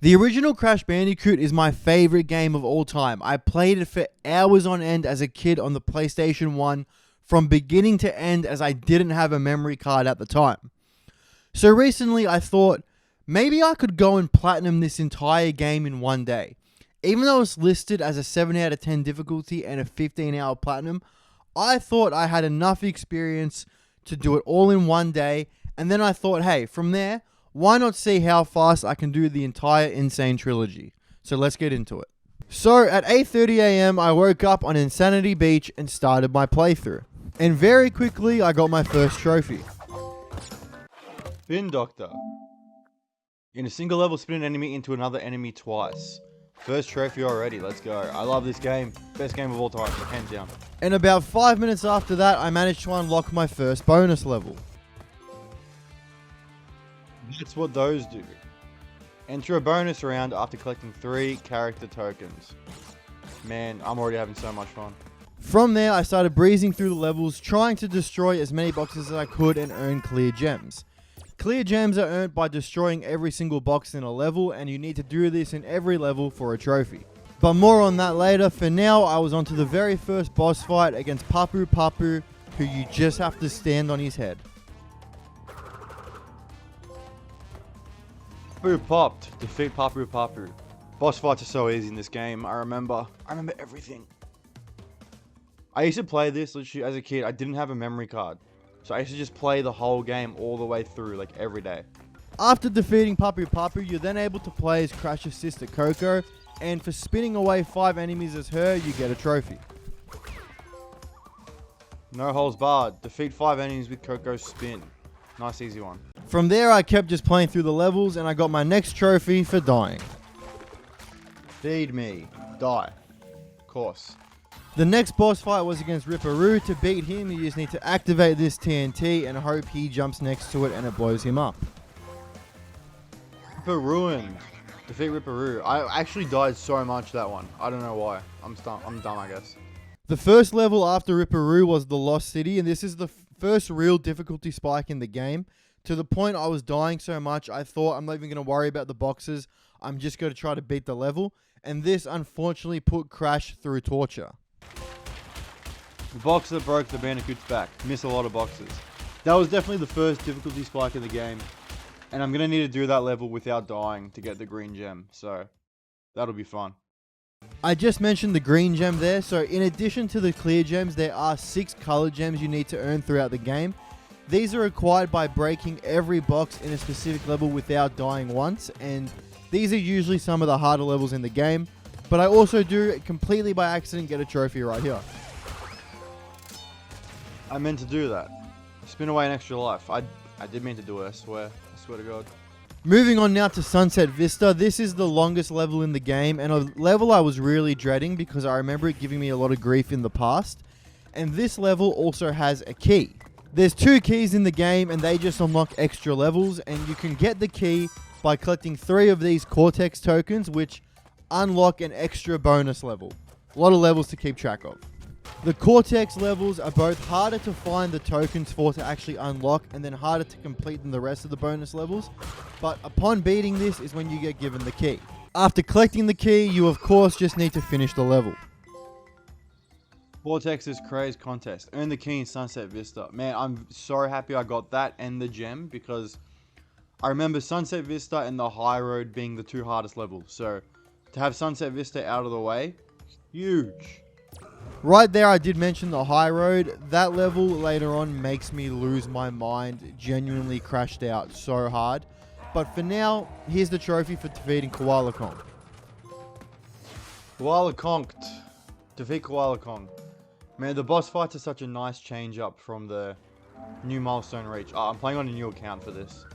The original Crash Bandicoot is my favorite game of all time. I played it for hours on end as a kid on the PlayStation 1 from beginning to end as I didn't have a memory card at the time. So recently I thought maybe I could go and platinum this entire game in one day. Even though it's listed as a 7 out of 10 difficulty and a 15-hour platinum, I thought I had enough experience to do it all in one day, and then I thought, hey, from there, why not see how fast I can do the entire N.Sane Trilogy? So let's get into it. So at 8:30 AM, I woke up on Insanity Beach and started my playthrough. And very quickly, I got my first trophy. Spin Doctor. In a single level, spin an enemy into another enemy twice. First trophy already, let's go. I love this game. Best game of all time, hands down. And about 5 minutes after that, I managed to unlock my first bonus level. That's what those do. Enter a bonus round after collecting 3 character tokens. Man, I'm already having so much fun. From there, I started breezing through the levels, trying to destroy as many boxes as I could and earn clear gems. Clear gems are earned by destroying every single box in a level, and you need to do this in every level for a trophy. But more on that later. For now, I was on to the very first boss fight against Papu Papu, who you just have to stand on his head. Papu popped. Defeat Papu Papu. Boss fights are so easy in this game. I remember everything. I used to play this literally as a kid. I didn't have a memory card, so I used to just play the whole game all the way through, like every day. After defeating Papu Papu, you're then able to play as Crash's sister Coco, and for spinning away 5 enemies as her, you get a trophy. No holes barred. Defeat 5 enemies with Coco's spin. Nice easy one. From there, I kept just playing through the levels, and I got my next trophy for dying. Feed me. Die. Of course. The next boss fight was against Ripperoo. To beat him, you just need to activate this TNT and hope he jumps next to it and it blows him up. Ripper ruined. Defeat Ripperoo. I actually died so much that one. I don't know why. I'm dumb, I guess. The first level after Ripperoo was the Lost City, and this is the first real difficulty spike in the game. To the point I was dying so much, I thought I'm not even going to worry about the boxes. I'm just going to try to beat the level. And this unfortunately put Crash through torture. The box that broke the Bandicoot's back. Miss a lot of boxes. That was definitely the first difficulty spike in the game. And I'm going to need to do that level without dying to get the green gem. So, that'll be fun. I just mentioned the green gem there. So, in addition to the clear gems, there are 6 color gems you need to earn throughout the game. These are acquired by breaking every box in a specific level without dying once. And these are usually some of the harder levels in the game. But I also do, completely by accident, get a trophy right here. I meant to do that. Spin away an extra life. I did mean to do it, I swear. I swear to God. Moving on now to Sunset Vista. This is the longest level in the game, and a level I was really dreading because I remember it giving me a lot of grief in the past. And this level also has a key. There's 2 keys in the game, and they just unlock extra levels, and you can get the key by collecting 3 of these Cortex tokens, which unlock an extra bonus level. A lot of levels to keep track of. The Cortex levels are both harder to find the tokens for to actually unlock, and then harder to complete than the rest of the bonus levels. But upon beating this is when you get given the key. After collecting the key, you of course just need to finish the level. Vortex's Craze Contest. Earn the key in Sunset Vista. Man, I'm so happy I got that and the gem, because I remember Sunset Vista and the High Road being the 2 hardest levels. So, to have Sunset Vista out of the way, huge. Right there, I did mention the High Road. That level later on makes me lose my mind. Genuinely crashed out so hard. But for now, here's the trophy for defeating Koala Kong. Koala Konked. Defeat Koala Kong. Man, the boss fights are such a nice change up from the new milestone reach. Oh, I'm playing on a new account for this.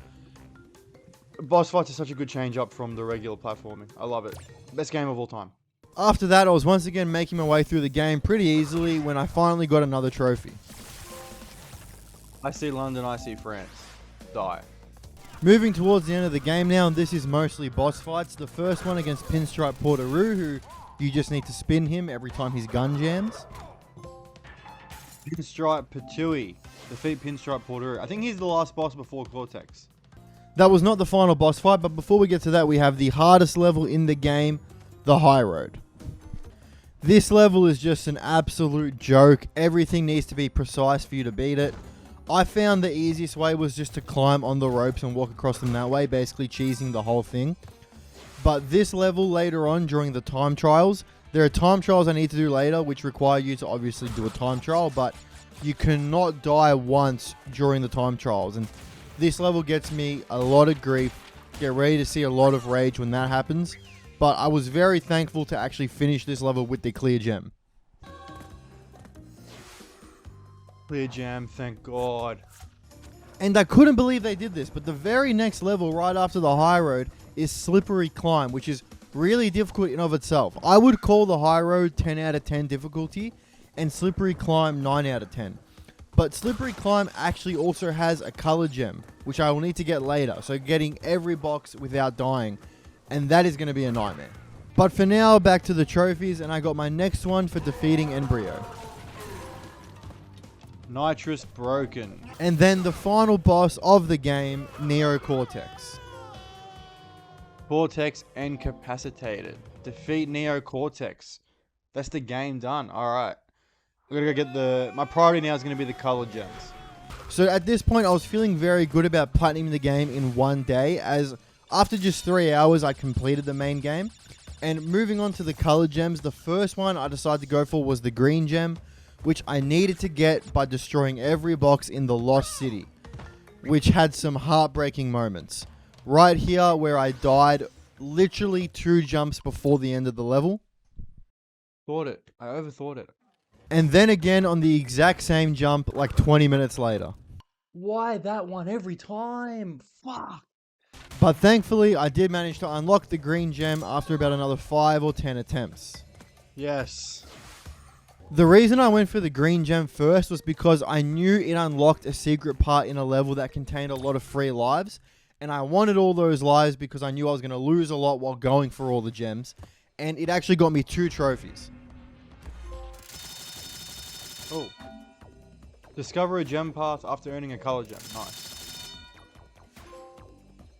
Boss fights are such a good change up from the regular platforming. I love it. Best game of all time. After that, I was once again making my way through the game pretty easily when I finally got another trophy. I see London, I see France. Die. Moving towards the end of the game now, and this is mostly boss fights. The first one against Pinstripe Portaroo, who you just need to spin him every time his gun jams. Pinstripe Patui. Defeat Pinstripe Portaroo. I think he's the last boss before Cortex. That was not the final boss fight, but before we get to that, we have the hardest level in the game, the High Road. This level is just an absolute joke. Everything needs to be precise for you to beat it. I found the easiest way was just to climb on the ropes and walk across them that way, basically cheesing the whole thing. But this level later on during the time trials, there are time trials I need to do later which require you to obviously do a time trial, but you cannot die once during the time trials. And this level gets me a lot of grief. Get ready to see a lot of rage when that happens. But I was very thankful to actually finish this level with the clear gem. Clear gem, thank God. And I couldn't believe they did this, but the very next level right after the High Road is Slippery Climb, which is really difficult in of itself. I would call the High Road 10 out of 10 difficulty and Slippery Climb 9 out of 10. But Slippery Climb actually also has a color gem, which I will need to get later, so getting every box without dying, and that is going to be a nightmare. But for now, back to the trophies, and I got my next one for defeating Embryo. Nitrous broken. And then the final boss of the game, Neo Cortex. Cortex incapacitated. Defeat Neo Cortex. That's the game done. Alright. We're gonna go get the... My priority now is gonna be the color gems. So at this point, I was feeling very good about platinuming the game in one day, as after just 3 hours, I completed the main game. And moving on to the color gems, the first one I decided to go for was the green gem, which I needed to get by destroying every box in the Lost City, which had some heartbreaking moments. Right here where I died literally 2 jumps before the end of the level. Thought it. I overthought it. And then again on the exact same jump like 20 minutes later. Why that one every time? Fuck. But thankfully I did manage to unlock the green gem after about another 5 or 10 attempts. Yes. The reason I went for the green gem first was because I knew it unlocked a secret part in a level that contained a lot of free lives. And I wanted all those lives because I knew I was going to lose a lot while going for all the gems. And it actually got me 2 trophies. Oh. Discover a gem path after earning a color gem. Nice.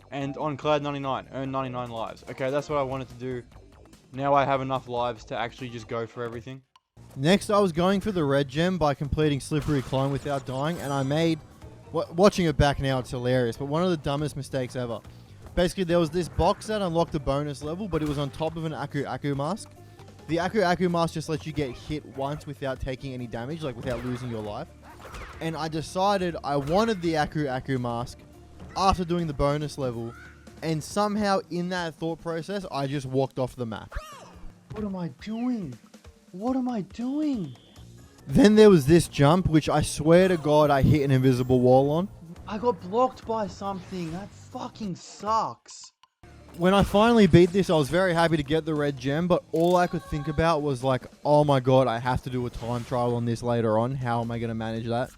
And on Cloud 99, earn 99 lives. Okay, that's what I wanted to do. Now I have enough lives to actually just go for everything. Next, I was going for the red gem by completing Slippery Climb without dying, and I made, watching it back now, it's hilarious, but one of the dumbest mistakes ever. Basically, there was this box that unlocked a bonus level, but it was on top of an Aku Aku mask. The Aku Aku mask just lets you get hit once without taking any damage, like without losing your life. And I decided I wanted the Aku Aku mask after doing the bonus level, and somehow in that thought process, I just walked off the map. What am I doing? What am I doing? Then there was this jump, which I swear to God I hit an invisible wall on. I got blocked by something. That fucking sucks. When I finally beat this, I was very happy to get the red gem, but all I could think about was like, oh my God, I have to do a time trial on this later on. How am I going to manage that?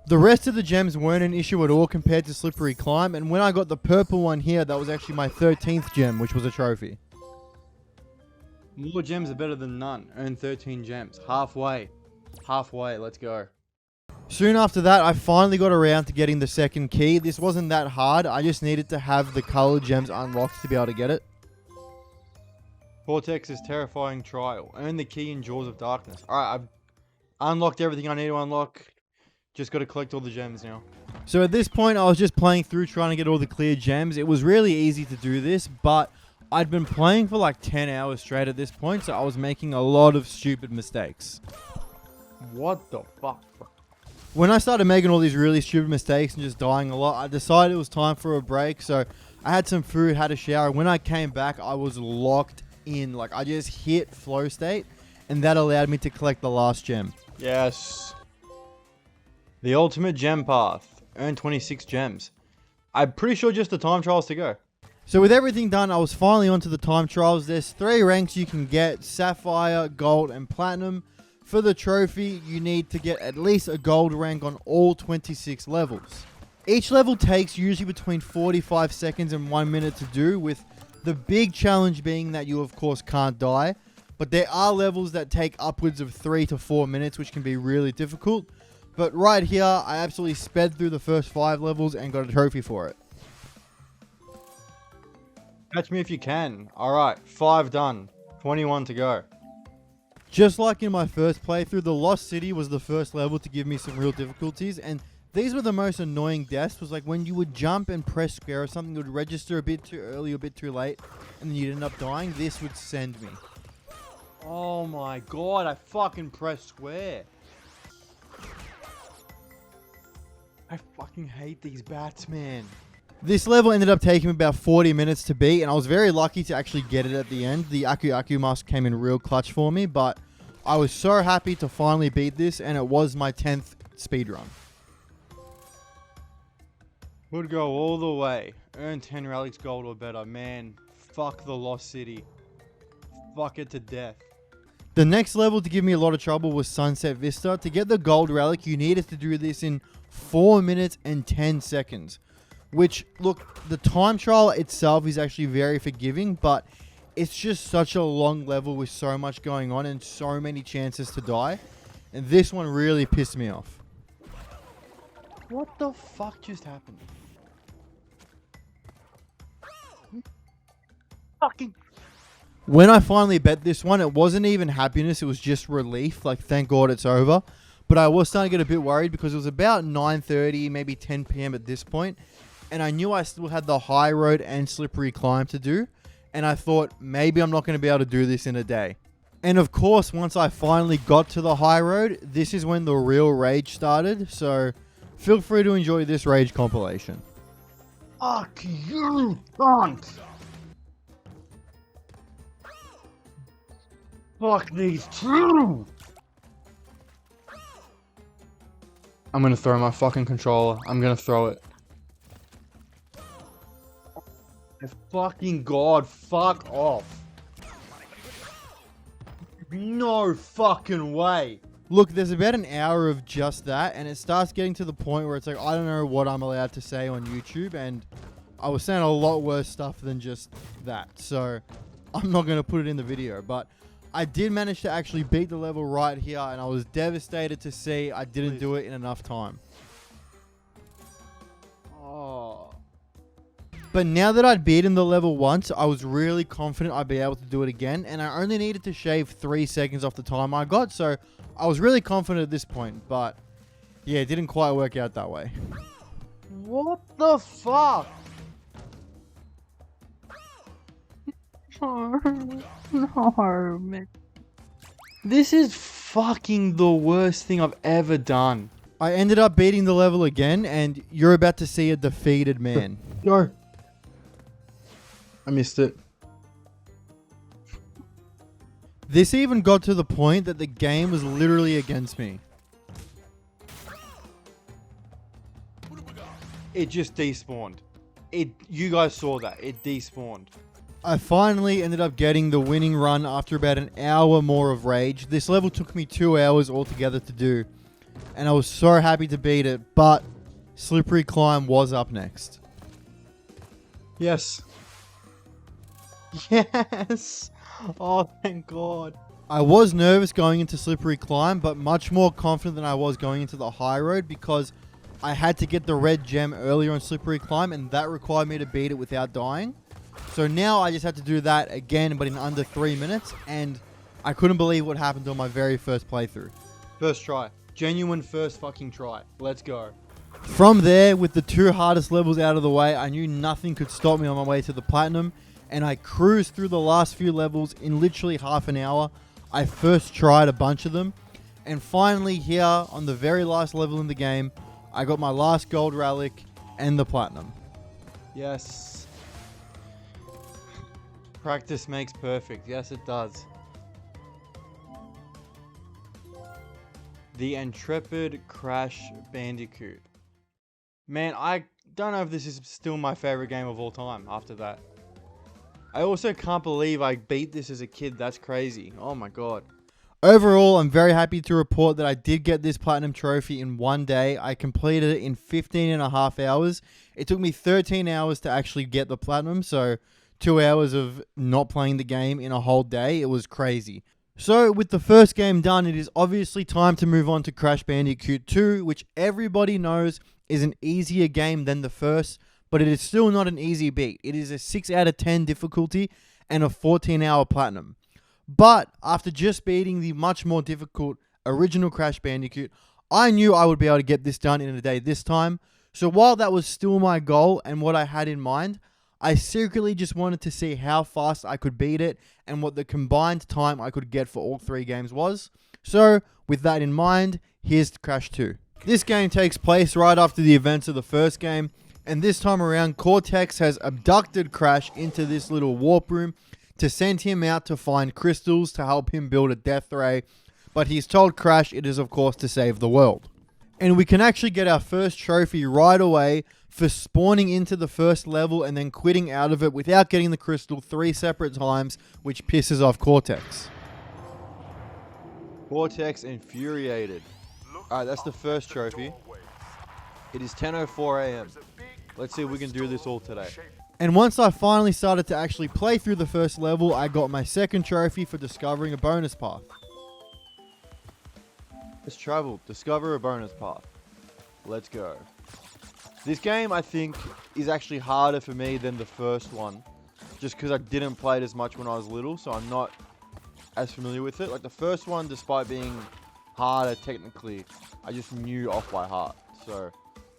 The rest of the gems weren't an issue at all compared to Slippery Climb, and when I got the purple one here, that was actually my 13th gem, which was a trophy. More gems are better than none. Earn 13 gems. Halfway. Halfway, let's go. Soon after that, I finally got around to getting the second key. This wasn't that hard. I just needed to have the color gems unlocked to be able to get it. Cortex's terrifying trial. Earn the key in Jaws of Darkness. Alright, I've unlocked everything I need to unlock. Just got to collect all the gems now. So at this point, I was just playing through trying to get all the clear gems. It was really easy to do this, but I'd been playing for like 10 hours straight at this point, so I was making a lot of stupid mistakes. What the fuck? When I started making all these really stupid mistakes and just dying a lot, I decided it was time for a break, so I had some food, had a shower. When I came back, I was locked in. Like, I just hit flow state, and that allowed me to collect the last gem. Yes. The ultimate gem path. Earn 26 gems. I'm pretty sure just the time trials to go. So with everything done, I was finally onto the time trials. There's 3 ranks you can get: Sapphire, Gold, and Platinum. For the trophy, you need to get at least a gold rank on all 26 levels. Each level takes usually between 45 seconds and 1 minute to do, with the big challenge being that you of course can't die. But there are levels that take upwards of 3 to 4 minutes, which can be really difficult. But right here, I absolutely sped through the first 5 levels and got a trophy for it. Catch me if you can. Alright, 5 done. 21 to go. Just like in my first playthrough, the Lost City was the first level to give me some real difficulties, and these were the most annoying deaths. Was like when you would jump and press square or something, it would register a bit too early or a bit too late, and then you'd end up dying. This would send me. Oh my god, I fucking pressed square. I fucking hate these bats, man. This level ended up taking me about 40 minutes to beat, and I was very lucky to actually get it at the end. The Aku Aku mask came in real clutch for me, but I was so happy to finally beat this, and it was my 10th speedrun. Would go all the way. Earn 10 relics gold or better. Man, fuck the Lost City. Fuck it to death. The next level to give me a lot of trouble was Sunset Vista. To get the gold relic, you needed to do this in 4 minutes and 10 seconds. Which, look, the time trial itself is actually very forgiving, but it's just such a long level with so much going on and so many chances to die. And this one really pissed me off. What the fuck just happened? Fucking... When I finally bet this one, it wasn't even happiness, it was just relief. Like, thank God it's over. But I was starting to get a bit worried because it was about 9:30, maybe 10 p.m. at this point. And I knew I still had the high road and slippery climb to do. And I thought, maybe I'm not going to be able to do this in a day. And of course, once I finally got to the high road, this is when the real rage started. So, feel free to enjoy this rage compilation. Fuck you, cunt! Fuck these two! I'm gonna throw my fucking controller. I'm gonna throw it. Fucking god, fuck off. No fucking way. Look, there's about an hour of just that, and it starts getting to the point where it's like, I don't know what I'm allowed to say on YouTube, and I was saying a lot worse stuff than just that, so I'm not going to put it in the video, but I did manage to actually beat the level right here, and I was devastated to see I didn't do it in enough time. Oh. But now that I'd beaten the level once, I was really confident I'd be able to do it again, and I only needed to shave 3 seconds off the time I got, so I was really confident at this point, but yeah, it didn't quite work out that way. What the fuck? No, man. This is fucking the worst thing I've ever done. I ended up beating the level again, and you're about to see a defeated man. No. I missed it. This even got to the point that the game was literally against me. It just despawned. You guys saw that. It despawned. I finally ended up getting the winning run after about an hour more of rage. This level took me 2 hours altogether to do, and I was so happy to beat it, but Slippery Climb was up next. Yes. Yes. Oh, thank God. I was nervous going into Slippery Climb, but much more confident than I was going into the high road because I had to get the red gem earlier on Slippery Climb, and that required me to beat it without dying. So now I just had to do that again, but in under 3 minutes, and I couldn't believe what happened on my very first playthrough. First try. Genuine first fucking try. Let's go. From there, with the 2 hardest levels out of the way, I knew nothing could stop me on my way to the platinum, and I cruised through the last few levels in literally half an hour. I first tried a bunch of them, and finally here, on the very last level in the game, I got my last gold relic and the platinum. Yes. Practice makes perfect. Yes, it does. The Intrepid Crash Bandicoot. Man, I don't know if this is still my favorite game of all time after that. I also can't believe I beat this as a kid. That's crazy. Oh my god. Overall, I'm very happy to report that I did get this platinum trophy in one day. I completed it in 15 and a half hours. It took me 13 hours to actually get the platinum, so 2 hours of not playing the game in a whole day. It was crazy. So, with the first game done, it is obviously time to move on to Crash Bandicoot 2, which everybody knows is an easier game than the first, but it is still not an easy beat. It is a 6 out of 10 difficulty and a 14-hour platinum. But after just beating the much more difficult original Crash Bandicoot, I knew I would be able to get this done in a day this time. So while that was still my goal and what I had in mind, I secretly just wanted to see how fast I could beat it and what the combined time I could get for all 3 games was. So with that in mind, here's Crash 2. This game takes place right after the events of the first game, and this time around Cortex has abducted Crash into this little warp room to send him out to find crystals to help him build a death ray, but he's told Crash it is of course to save the world. And we can actually get our first trophy right away for spawning into the first level and then quitting out of it without getting the crystal 3 separate times, which pisses off Cortex. Cortex infuriated. Alright, that's the first trophy. It is 10:04 a.m. Let's see if we can do this all today. And once I finally started to actually play through the first level, I got my second trophy for discovering a bonus path. Let's travel. Discover a bonus path. Let's go. This game, I think, is actually harder for me than the first one. Just because I didn't play it as much when I was little, so I'm not as familiar with it. Like the first one, despite being harder technically, I just knew off by heart. So,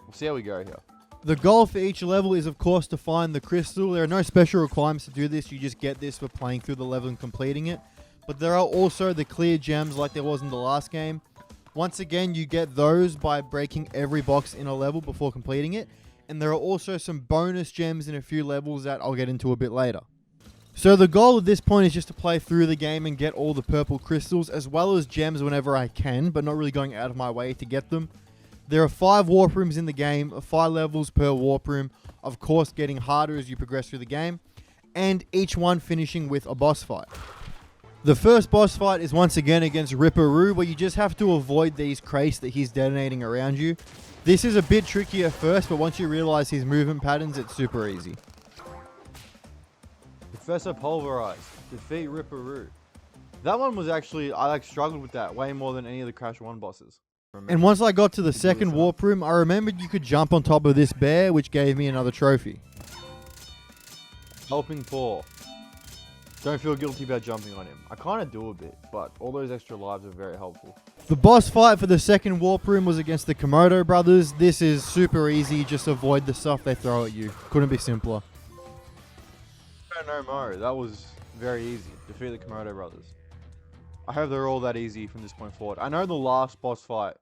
we'll see how we go here. The goal for each level is of course to find the crystal. There are no special requirements to do this, you just get this for playing through the level and completing it. But there are also the clear gems like there was in the last game. Once again, you get those by breaking every box in a level before completing it. And there are also some bonus gems in a few levels that I'll get into a bit later. So the goal at this point is just to play through the game and get all the purple crystals as well as gems whenever I can, but not really going out of my way to get them. There are 5 warp rooms in the game, 5 levels per warp room, of course getting harder as you progress through the game, and each one finishing with a boss fight. The first boss fight is once again against Ripperoo, where you just have to avoid these crates that he's detonating around you. This is a bit tricky at first, but once you realize his movement patterns, it's super easy. Professor Pulverized. Defeat Ripperoo. That one was actually, I struggled with that way more than any of the Crash 1 bosses. And once I got to the second warp room, I remembered you could jump on top of this bear, which gave me another trophy. Helping Paul. Don't feel guilty about jumping on him. I kind of do a bit, but all those extra lives are very helpful. The boss fight for the second warp room was against the Komodo brothers. This is super easy, just avoid the stuff they throw at you. Couldn't be simpler. No Mo, that was very easy. Defeat the Komodo brothers. I hope they're all that easy from this point forward. I know the last boss fight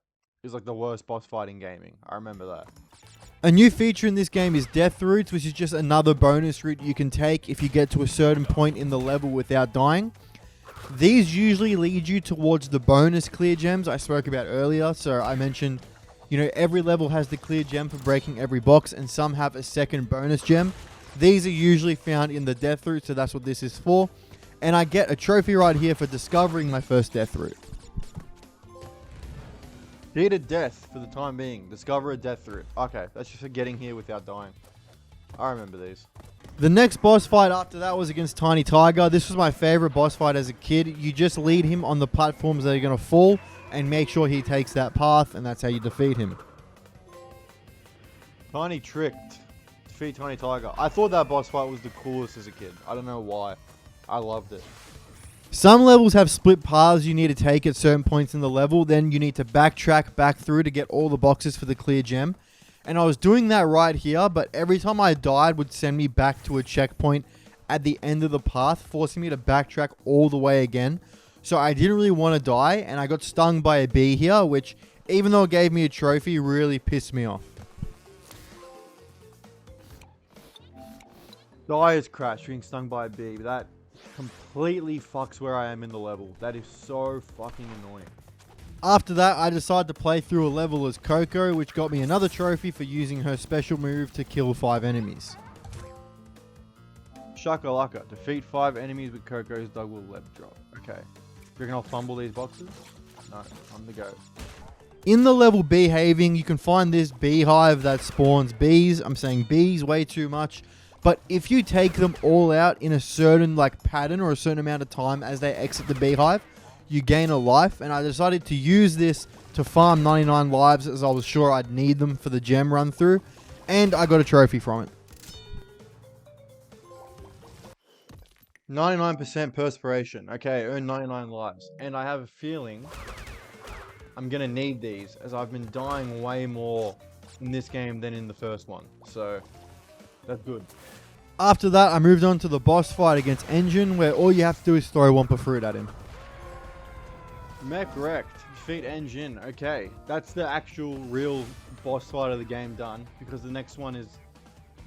is like the worst boss fight in gaming. I remember that. A new feature in this game is death routes, which is just another bonus route you can take if you get to a certain point in the level without dying. These usually lead you towards the bonus clear gems I spoke about earlier. So I mentioned, every level has the clear gem for breaking every box, and some have a second bonus gem. These are usually found in the death route, so that's what this is for. And I get a trophy right here for discovering my first death route. Defeated death for the time being. Discover a death route. Okay, that's just for getting here without dying. I remember these. The next boss fight after that was against Tiny Tiger. This was my favorite boss fight as a kid. You just lead him on the platforms that are going to fall and make sure he takes that path, and that's how you defeat him. Tiny Tricked. Defeat Tiny Tiger. I thought that boss fight was the coolest as a kid. I don't know why. I loved it. Some levels have split paths you need to take at certain points in the level. Then you need to backtrack back through to get all the boxes for the clear gem. And I was doing that right here, but every time I died would send me back to a checkpoint at the end of the path, forcing me to backtrack all the way again. So I didn't really want to die, and I got stung by a bee here, which, even though it gave me a trophy, really pissed me off. Die as Crash being stung by a bee. That completely fucks where I am in the level. That is so fucking annoying. After that, I decided to play through a level as Coco, which got me another trophy for using her special move to kill 5 enemies. Shakalaka. Defeat 5 enemies with Coco's double left drop. Okay. Do you reckon I'll fumble these boxes? No, I'm the go. In the level Behaving, you can find this beehive that spawns bees. I'm saying bees way too much. But if you take them all out in a certain pattern or a certain amount of time as they exit the beehive, you gain a life. And I decided to use this to farm 99 lives as I was sure I'd need them for the gem run through. And I got a trophy from it. 99% perspiration. Okay, earn 99 lives. And I have a feeling I'm gonna need these, as I've been dying way more in this game than in the first one. So, that's good. After that, I moved on to the boss fight against N.Sane, where all you have to do is throw Wumpa Fruit at him. Mech wrecked. Defeat N.Sane. Okay, that's the actual real boss fight of the game done, because the next one is...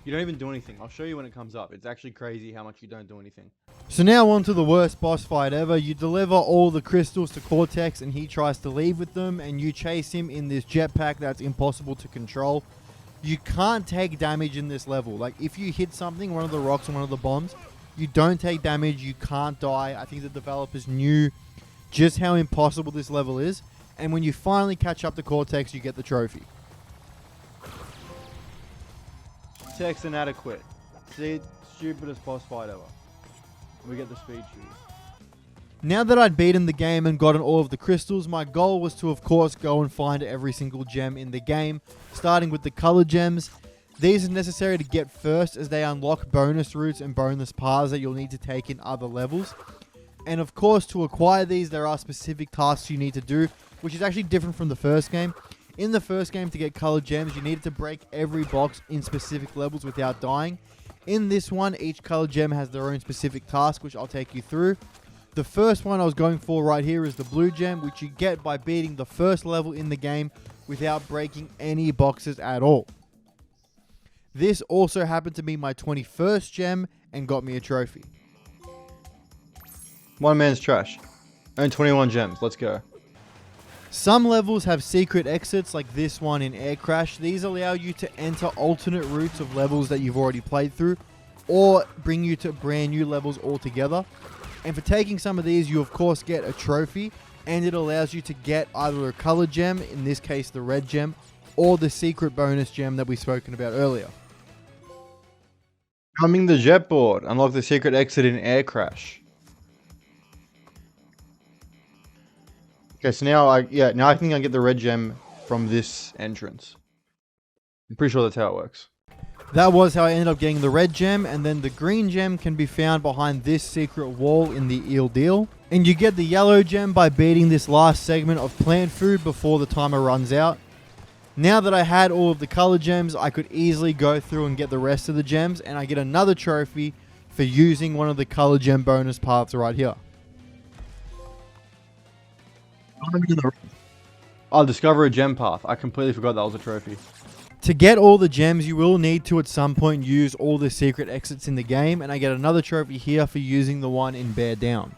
You don't even do anything. I'll show you when it comes up. It's actually crazy how much you don't do anything. So now on to the worst boss fight ever. You deliver all the crystals to Cortex and he tries to leave with them, and you chase him in this jetpack that's impossible to control. You can't take damage in this level. Like, if you hit something, one of the rocks or one of the bombs, you don't take damage, you can't die. I think the developers knew just how impossible this level is, and when you finally catch up to Cortex, you get the trophy. Text inadequate. See, stupidest boss fight ever. We get the speed shoes. Now that I'd beaten the game and gotten all of the crystals, my goal was to, of course, go and find every single gem in the game, starting with the color gems. These are necessary to get first, as they unlock bonus routes and bonus paths that you'll need to take in other levels. And of course, to acquire these, there are specific tasks you need to do, which is actually different from the first game. In the first game, to get colored gems, you needed to break every box in specific levels without dying. In this one, each colored gem has their own specific task, which I'll take you through. The first one I was going for right here is the blue gem, which you get by beating the first level in the game without breaking any boxes at all. This also happened to be my 21st gem and got me a trophy. One man's trash. Earn 21 gems. Let's go. Some levels have secret exits, like this one in Air Crash. These allow you to enter alternate routes of levels that you've already played through, or bring you to brand new levels altogether. And for taking some of these, you of course get a trophy, and it allows you to get either a color gem, in this case the red gem, or the secret bonus gem that we've spoken about earlier. Coming the jetboard. Unlock the secret exit in Air Crash. Okay, so now I think I get the red gem from this entrance. I'm pretty sure that's how it works. That was how I ended up getting the red gem, and then the green gem can be found behind this secret wall in the Eel Deal. And you get the yellow gem by beating this last segment of plant food before the timer runs out. Now that I had all of the color gems, I could easily go through and get the rest of the gems, and I get another trophy for using one of the color gem bonus paths right here. I'll discover a gem path. I completely forgot that was a trophy. To get all the gems, you will need to at some point use all the secret exits in the game, and I get another trophy here for using the one in Bear Down.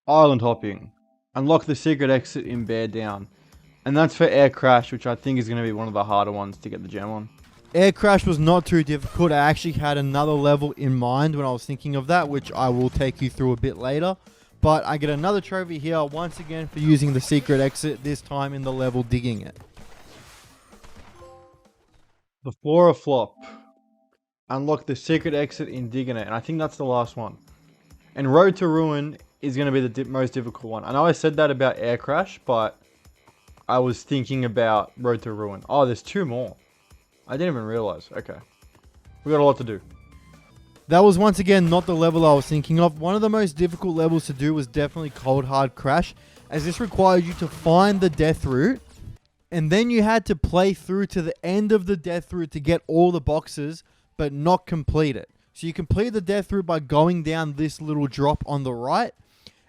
Island hopping. Unlock the secret exit in Bear Down. And that's for Air Crash, which I think is going to be one of the harder ones to get the gem on. Air Crash was not too difficult. I actually had another level in mind when I was thinking of that, which I will take you through a bit later. But I get another trophy here, once again, for using the secret exit, this time in the level digging it. The Flora Flop. Unlock the secret exit in digging it. And I think that's the last one. And Road to Ruin is going to be the most difficult one. I know I said that about Air Crash, but I was thinking about Road to Ruin. Oh, there's two more. I didn't even realize. Okay. We got a lot to do. That was once again not the level I was thinking of. One of the most difficult levels to do was definitely Cold Hard Crash, as this required you to find the death route, and then you had to play through to the end of the death route to get all the boxes, but not complete it. So you complete the death route by going down this little drop on the right,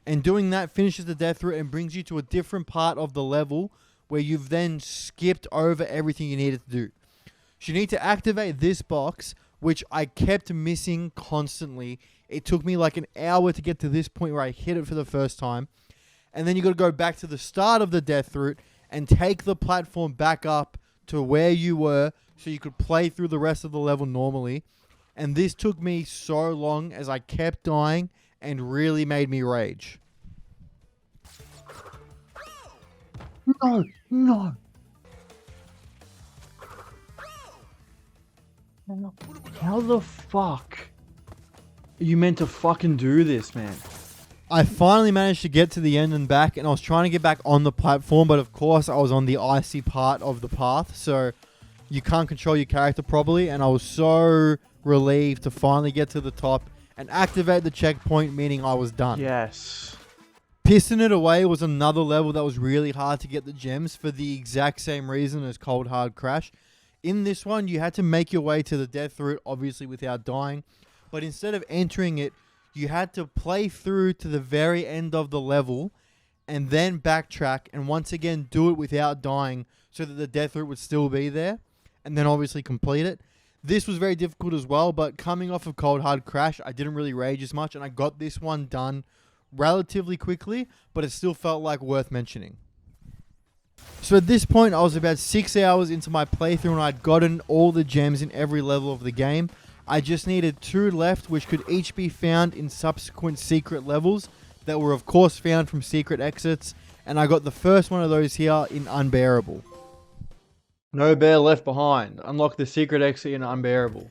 and doing that finishes the death route and brings you to a different part of the level where you've then skipped over everything you needed to do. So you need to activate this box, which I kept missing constantly. It took me like an hour to get to this point where I hit it for the first time. And then you got to go back to the start of the death route and take the platform back up to where you were so you could play through the rest of the level normally. And this took me so long as I kept dying and really made me rage. No, no. How the fuck are you meant to fucking do this, man? I finally managed to get to the end and back, and I was trying to get back on the platform, but of course I was on the icy part of the path, so you can't control your character properly, and I was so relieved to finally get to the top and activate the checkpoint, meaning I was done. Yes. Pissing it away was another level that was really hard to get the gems for the exact same reason as Cold Hard Crash. In this one, you had to make your way to the death route, obviously without dying, but instead of entering it, you had to play through to the very end of the level and then backtrack and once again do it without dying so that the death route would still be there and then obviously complete it. This was very difficult as well, but coming off of Cold Hard Crash, I didn't really rage as much and I got this one done relatively quickly, but it still felt like worth mentioning. So at this point, I was about 6 hours into my playthrough and I'd gotten all the gems in every level of the game. I just needed 2 left, which could each be found in subsequent secret levels that were of course found from secret exits, and I got the first one of those here in Unbearable. No bear left behind. Unlock the secret exit in Unbearable.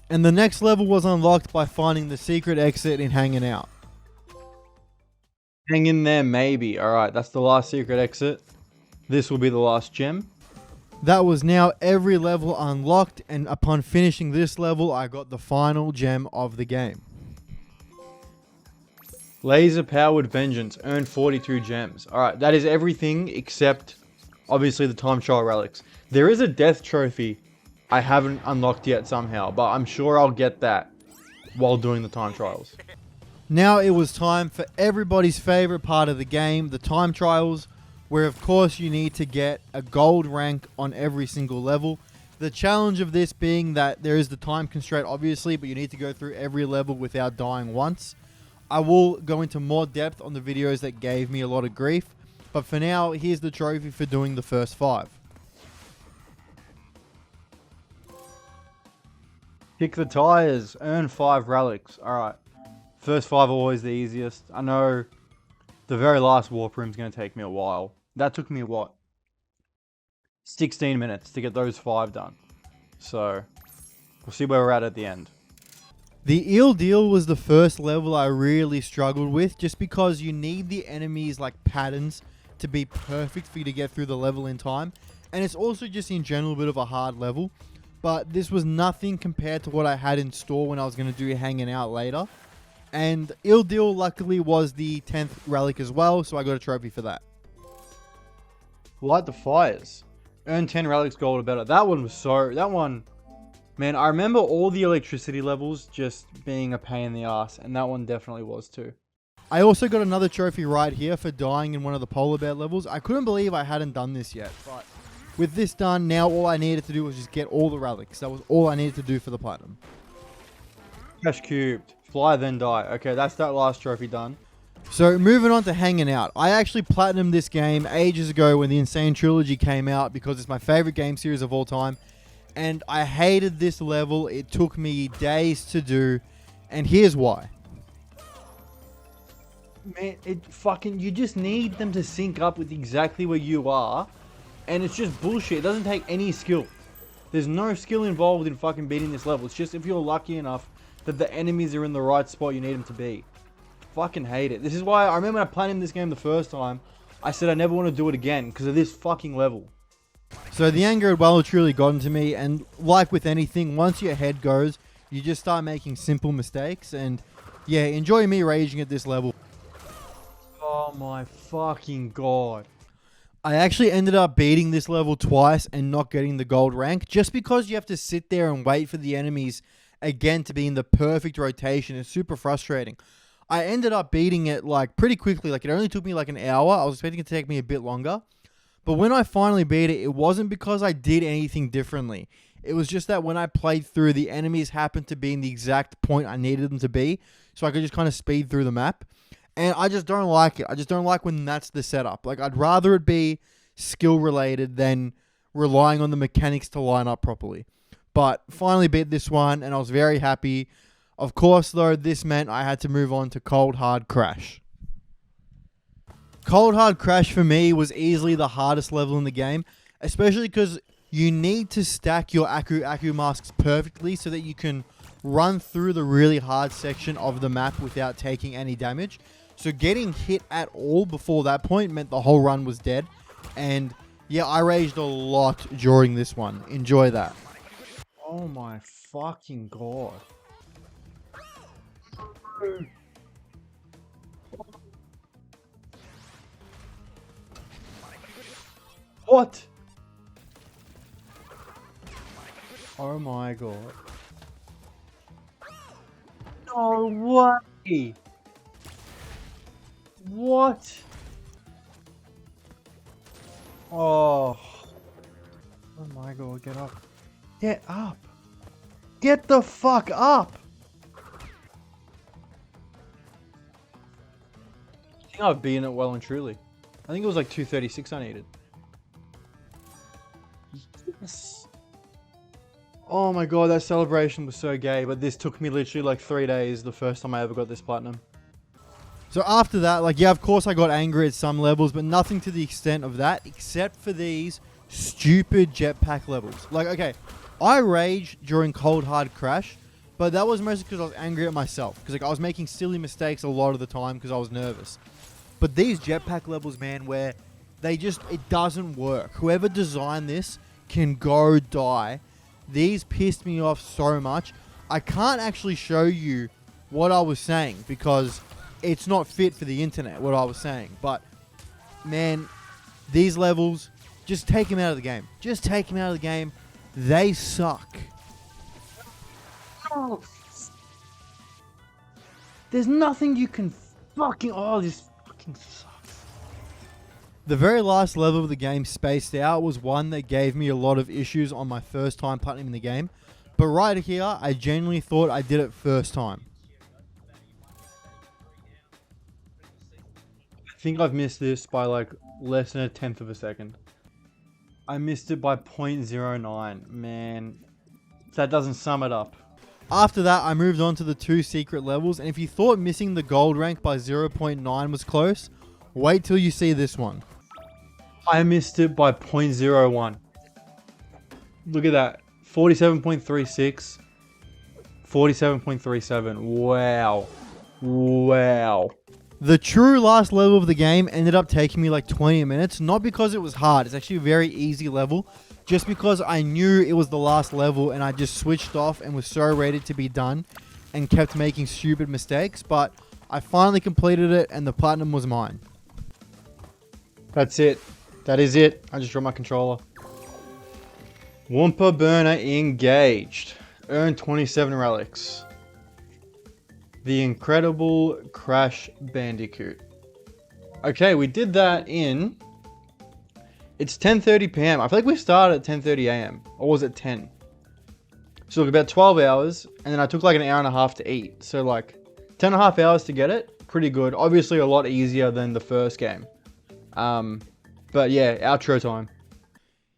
And the next level was unlocked by finding the secret exit in Hanging Out. Hang in there, maybe. Alright, that's the last secret exit. This will be the last gem. That was now every level unlocked, and upon finishing this level, I got the final gem of the game. Laser Powered Vengeance. Earn 42 gems. Alright, that is everything except, obviously, the Time Trial Relics. There is a death trophy I haven't unlocked yet somehow, but I'm sure I'll get that while doing the time trials. Now it was time for everybody's favorite part of the game, the time trials, where of course you need to get a gold rank on every single level. The challenge of this being that there is the time constraint obviously, but you need to go through every level without dying once. I will go into more depth on the videos that gave me a lot of grief, but for now, here's the trophy for doing the first 5. Kick the tires. Earn 5 relics. Alright. First 5 are always the easiest. I know the very last warp room is going to take me a while. That took me, what? 16 minutes to get those 5 done. So, we'll see where we're at the end. The Eel Deal was the first level I really struggled with, just because you need the enemies' like patterns to be perfect for you to get through the level in time. And it's also just in general a bit of a hard level. But this was nothing compared to what I had in store when I was going to do Hanging Out later. And Eel Deal luckily was the 10th relic as well, so I got a trophy for that. Light the fires. Earn 10 relics gold or better. That one was so... That one... Man, I remember all the electricity levels just being a pain in the ass, and that one definitely was too. I also got another trophy right here for dying in one of the polar bear levels. I couldn't believe I hadn't done this yet, but with this done, now all I needed to do was just get all the relics. That was all I needed to do for the platinum. Crash cubed. Fly then die. Okay, that's that last trophy done. So moving on to Hanging Out. I actually platinumed this game ages ago when the N.Sane Trilogy came out because it's my favorite game series of all time. And I hated this level. It took me days to do. And here's why. Man, you just need them to sync up with exactly where you are. And it's just bullshit. It doesn't take any skill. There's no skill involved in fucking beating this level. It's just if you're lucky enough that the enemies are in the right spot you need them to be. Fucking hate it. This is why I remember when I platinumed this game the first time, I said I never want to do it again because of this fucking level. So the anger had well and truly gotten to me, and like with anything, once your head goes, you just start making simple mistakes, and yeah, enjoy me raging at this level. Oh my fucking god. I actually ended up beating this level twice and not getting the gold rank, just because you have to sit there and wait for the enemies again to be in the perfect rotation. It's super frustrating. I ended up beating it like pretty quickly, like it only took me like an hour. I was expecting it to take me a bit longer. But when I finally beat it, it wasn't because I did anything differently. It was just that when I played through, the enemies happened to be in the exact point I needed them to be. So I could just kind of speed through the map. And I just don't like it. I just don't like when that's the setup. Like, I'd rather it be skill related than relying on the mechanics to line up properly. But finally beat this one, and I was very happy. Of course, though, this meant I had to move on to Cold Hard Crash. Cold Hard Crash for me was easily the hardest level in the game, especially because you need to stack your Aku masks perfectly so that you can run through the really hard section of the map without taking any damage. So getting hit at all before that point meant the whole run was dead. And yeah, I raged a lot during this one. Enjoy that. Oh my fucking god. What? Oh my god. No way! What? Oh. Oh my god, get up. Get up! Get the fuck up! I think I've beaten it well and truly. I think it was like 236 I needed. Yes. Oh my god, that celebration was so gay, but this took me literally like 3 days the first time I ever got this platinum. So after that, like, yeah, of course I got angry at some levels, but nothing to the extent of that, except for these stupid jetpack levels. Like, okay, I raged during Cold Hard Crash, but that was mostly because I was angry at myself. Because, like, I was making silly mistakes a lot of the time because I was nervous. But these jetpack levels, man, where they just, it doesn't work. Whoever designed this can go die. These pissed me off so much. I can't actually show you what I was saying because it's not fit for the internet, what I was saying. But, man, these levels, just take them out of the game. Just take them out of the game. They suck. Oh. There's nothing you can fucking... Oh, this fucking sucks. The very last level of the game, Spaced Out, was one that gave me a lot of issues on my first time platinum in the game. But right here, I genuinely thought I did it first time. I think I've missed this by like less than 1/10 of a second. I missed it by 0.09. Man, that doesn't sum it up. After that, I moved on to the 2 secret levels, and if you thought missing the gold rank by 0.9 was close, wait till you see this one. I missed it by 0.01. Look at that. 47.36. 47.37. Wow. Wow. The true last level of the game ended up taking me like 20 minutes, not because it was hard, it's actually a very easy level, just because I knew it was the last level and I just switched off and was so ready to be done and kept making stupid mistakes, but I finally completed it and the platinum was mine. That's it. That is it. I just dropped my controller. Wumpa Burner engaged. Earn 27 relics. The Incredible Crash Bandicoot. Okay, we did that in... It's 10:30 p.m. I feel like we started at 10:30 a.m. Or was it 10? So look, about 12 hours. And then I took like an hour and a half to eat. So like 10 and a half hours to get it. Pretty good. Obviously a lot easier than the first game. But yeah, outro time.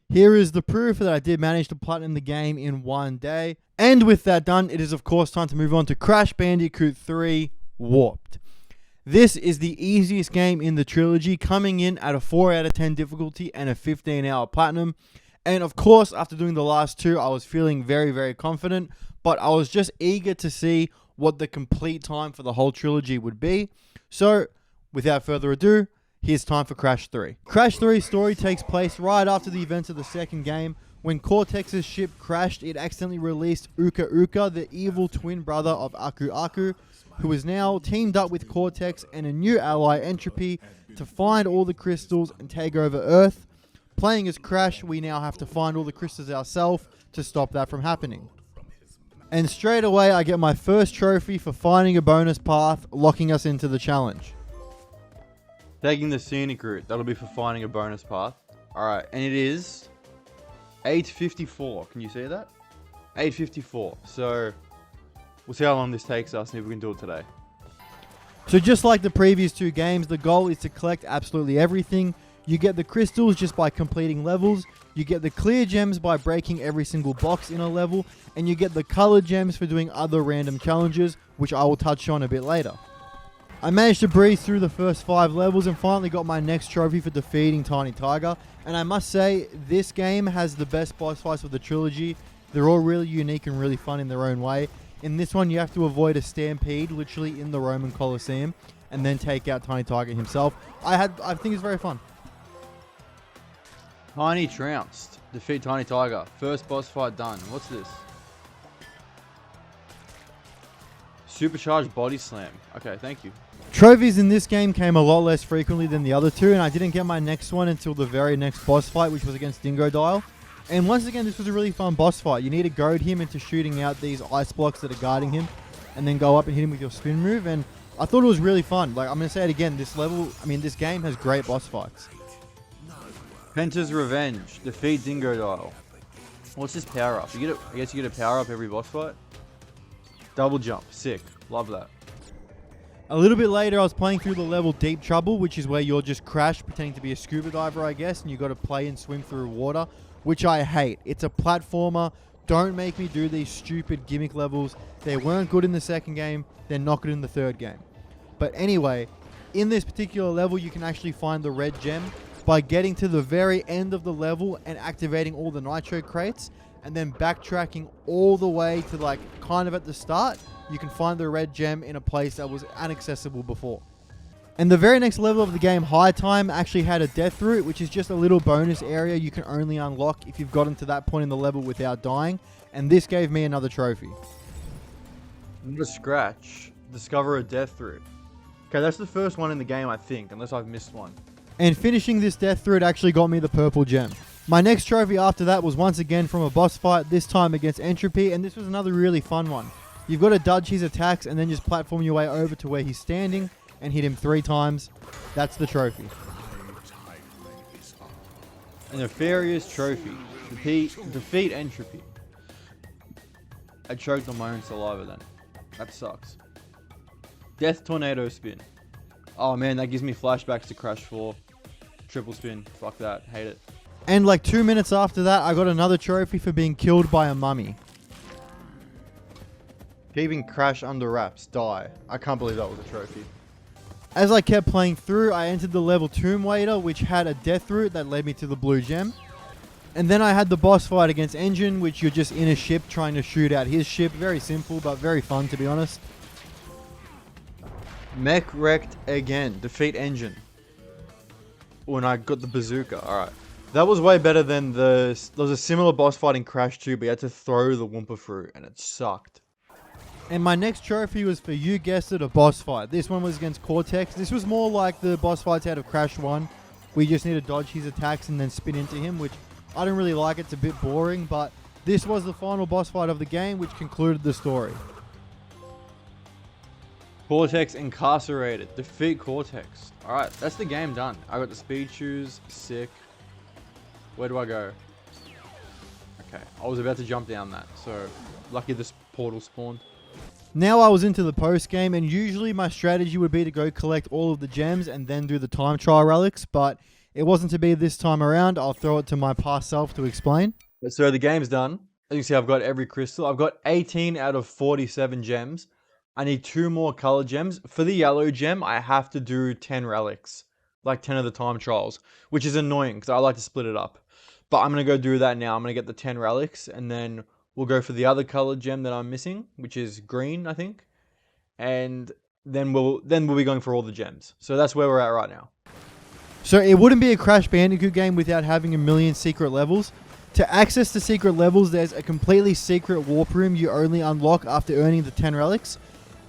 Here is the proof that I did manage to platinum the game in one day. And with that done, it is of course time to move on to Crash Bandicoot 3 Warped. This is the easiest game in the trilogy, coming in at a 4 out of 10 difficulty and a 15-hour platinum. And of course, after doing the last two, I was feeling very, very confident, but I was just eager to see what the complete time for the whole trilogy would be. So, without further ado, here's time for Crash 3. Crash 3's story takes place right after the events of the second game. When Cortex's ship crashed, it accidentally released Uka Uka, the evil twin brother of Aku Aku, who is now teamed up with Cortex and a new ally, Entropy, to find all the crystals and take over Earth. Playing as Crash, we now have to find all the crystals ourselves to stop that from happening. And straight away, I get my first trophy for finding a bonus path, locking us into the challenge. Taking the scenic route. That'll be for finding a bonus path. Alright, and it is 8:54. Can you see that? 8:54. So, we'll see how long this takes us and if we can do it today. So just like the previous two games, the goal is to collect absolutely everything. You get the crystals just by completing levels. You get the clear gems by breaking every single box in a level. And you get the colored gems for doing other random challenges, which I will touch on a bit later. I managed to breeze through the first 5 levels and finally got my next trophy for defeating Tiny Tiger. And I must say, this game has the best boss fights of the trilogy. They're all really unique and really fun in their own way. In this one, you have to avoid a stampede, literally in the Roman Colosseum, and then take out Tiny Tiger himself. I think it's very fun. Tiny trounced. Defeat Tiny Tiger. First boss fight done. What's this? Supercharged body slam. Okay, thank you. Trophies in this game came a lot less frequently than the other two, and I didn't get my next one until the very next boss fight, which was against Dingodile. And once again, this was a really fun boss fight. You need to goad him into shooting out these ice blocks that are guarding him, and then go up and hit him with your spin move. And I thought it was really fun. Like, I'm going to say it again, this game has great boss fights. Penta's Revenge. Defeat Dingodile. What's this power up? I guess you get a power up every boss fight. Double jump. Sick. Love that. A little bit later, I was playing through the level Deep Trouble, which is where you're just Crash pretending to be a scuba diver, I guess, and you got to play and swim through water, which I hate. It's a platformer. Don't make me do these stupid gimmick levels. They weren't good in the second game. They're not good in the third game. But anyway, in this particular level, you can actually find the red gem by getting to the very end of the level and activating all the nitro crates, and then backtracking all the way to like kind of at the start. You can find the red gem in a place that was inaccessible before. And the very next level of the game, High Time, actually had a death route, which is just a little bonus area you can only unlock if you've gotten to that point in the level without dying. And this gave me another trophy. Not a scratch. Discover a death route. Okay, that's the first one in the game, I think, unless I've missed one. And finishing this death route actually got me the purple gem. My next trophy after that was once again from a boss fight, this time against Entropy, and this was another really fun one. You've got to dodge his attacks and then just platform your way over to where he's standing and hit him 3 times. That's the trophy. A nefarious trophy. Defeat Entropy. I choked on my own saliva then. That sucks. Death Tornado Spin. Oh man, that gives me flashbacks to Crash 4. Triple spin. Fuck that. Hate it. And like 2 minutes after that, I got another trophy for being killed by a mummy. Keeping Crash under wraps. Die. I can't believe that was a trophy. As I kept playing through, I entered the level Tomb Waiter, which had a death route that led me to the blue gem. And then I had the boss fight against Engine, which you're just in a ship trying to shoot out his ship. Very simple, but very fun, to be honest. Mech wrecked again. Defeat Engine. When I got the bazooka. Alright. That was way better than there was a similar boss fight in Crash 2, but you had to throw the Wumpa fruit, and it sucked. And my next trophy was for, you guessed it, a boss fight. This one was against Cortex. This was more like the boss fights out of Crash 1. We just need to dodge his attacks and then spin into him, which I don't really like. It's a bit boring, but this was the final boss fight of the game, which concluded the story. Cortex incarcerated. Defeat Cortex. Alright, that's the game done. I got the speed shoes. Sick. Where do I go? Okay, I was about to jump down that, so lucky this portal spawned. Now I was into the post game, and usually my strategy would be to go collect all of the gems and then do the time trial relics, but it wasn't to be this time around. I'll throw it to my past self to explain. So the game's done. As you can see, I've got every crystal. I've got 18 out of 47 gems. I need 2 more color gems. For the yellow gem, I have to do 10 relics. Like 10 of the time trials, which is annoying because I like to split it up. But I'm going to go do that now. I'm going to get the 10 relics, and then we'll go for the other colored gem that I'm missing, which is green, I think. And then we'll be going for all the gems. So that's where we're at right now. So it wouldn't be a Crash Bandicoot game without having a million secret levels. To access the secret levels, there's a completely secret warp room you only unlock after earning the 10 relics.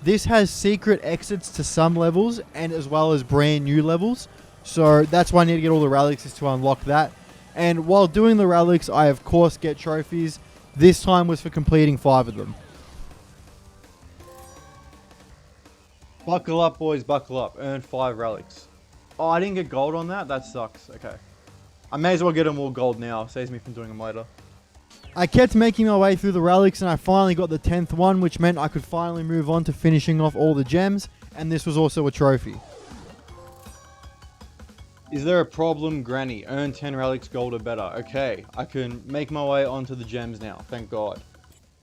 This has secret exits to some levels, and as well as brand new levels. So that's why I need to get all the relics, is to unlock that. And while doing the relics, I of course get trophies. This time was for completing 5 of them. Buckle up, boys, buckle up. Earn 5 relics. Oh, I didn't get gold on that? That sucks. Okay. I may as well get them all gold now. Saves me from doing them later. I kept making my way through the relics, and I finally got the 10th one, which meant I could finally move on to finishing off all the gems. And this was also a trophy. Is there a problem, Granny? Earn 10 relics, gold or better. Okay, I can make my way onto the gems now. Thank God.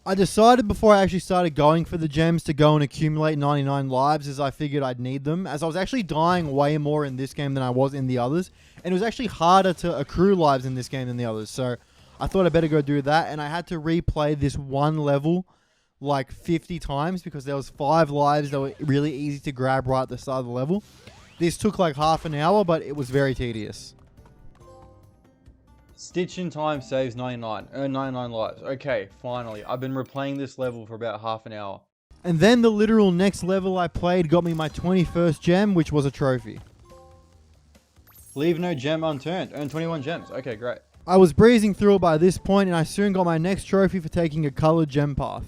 I decided before I actually started going for the gems to go and accumulate 99 lives, as I figured I'd need them, as I was actually dying way more in this game than I was in the others. And it was actually harder to accrue lives in this game than the others. So I thought I'd better go do that. And I had to replay this one level like 50 times because there was 5 lives that were really easy to grab right at the start of the level. This took like half an hour, but it was very tedious. Stitch in time saves 99. Earn 99 lives. Okay, finally. I've been replaying this level for about half an hour. And then the literal next level I played got me my 21st gem, which was a trophy. Leave no gem unturned. Earn 21 gems. Okay, great. I was breezing through it by this point, and I soon got my next trophy for taking a colored gem path.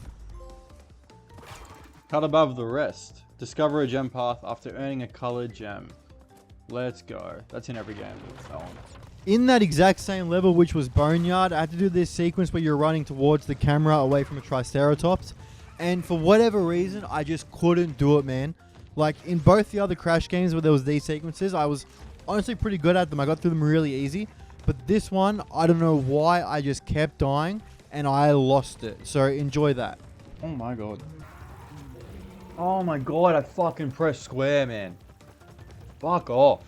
Cut above the rest. Discover a gem path after earning a colored gem. Let's go. That's in every game. That one. In that exact same level, which was Boneyard, I had to do this sequence where you're running towards the camera away from a Triceratops. And for whatever reason, I just couldn't do it, man. Like, in both the other Crash games where there was these sequences, I was honestly pretty good at them. I got through them really easy. But this one, I don't know why, I just kept dying, and I lost it. So, enjoy that. Oh my god. Oh my god, I fucking pressed square, man. Fuck off.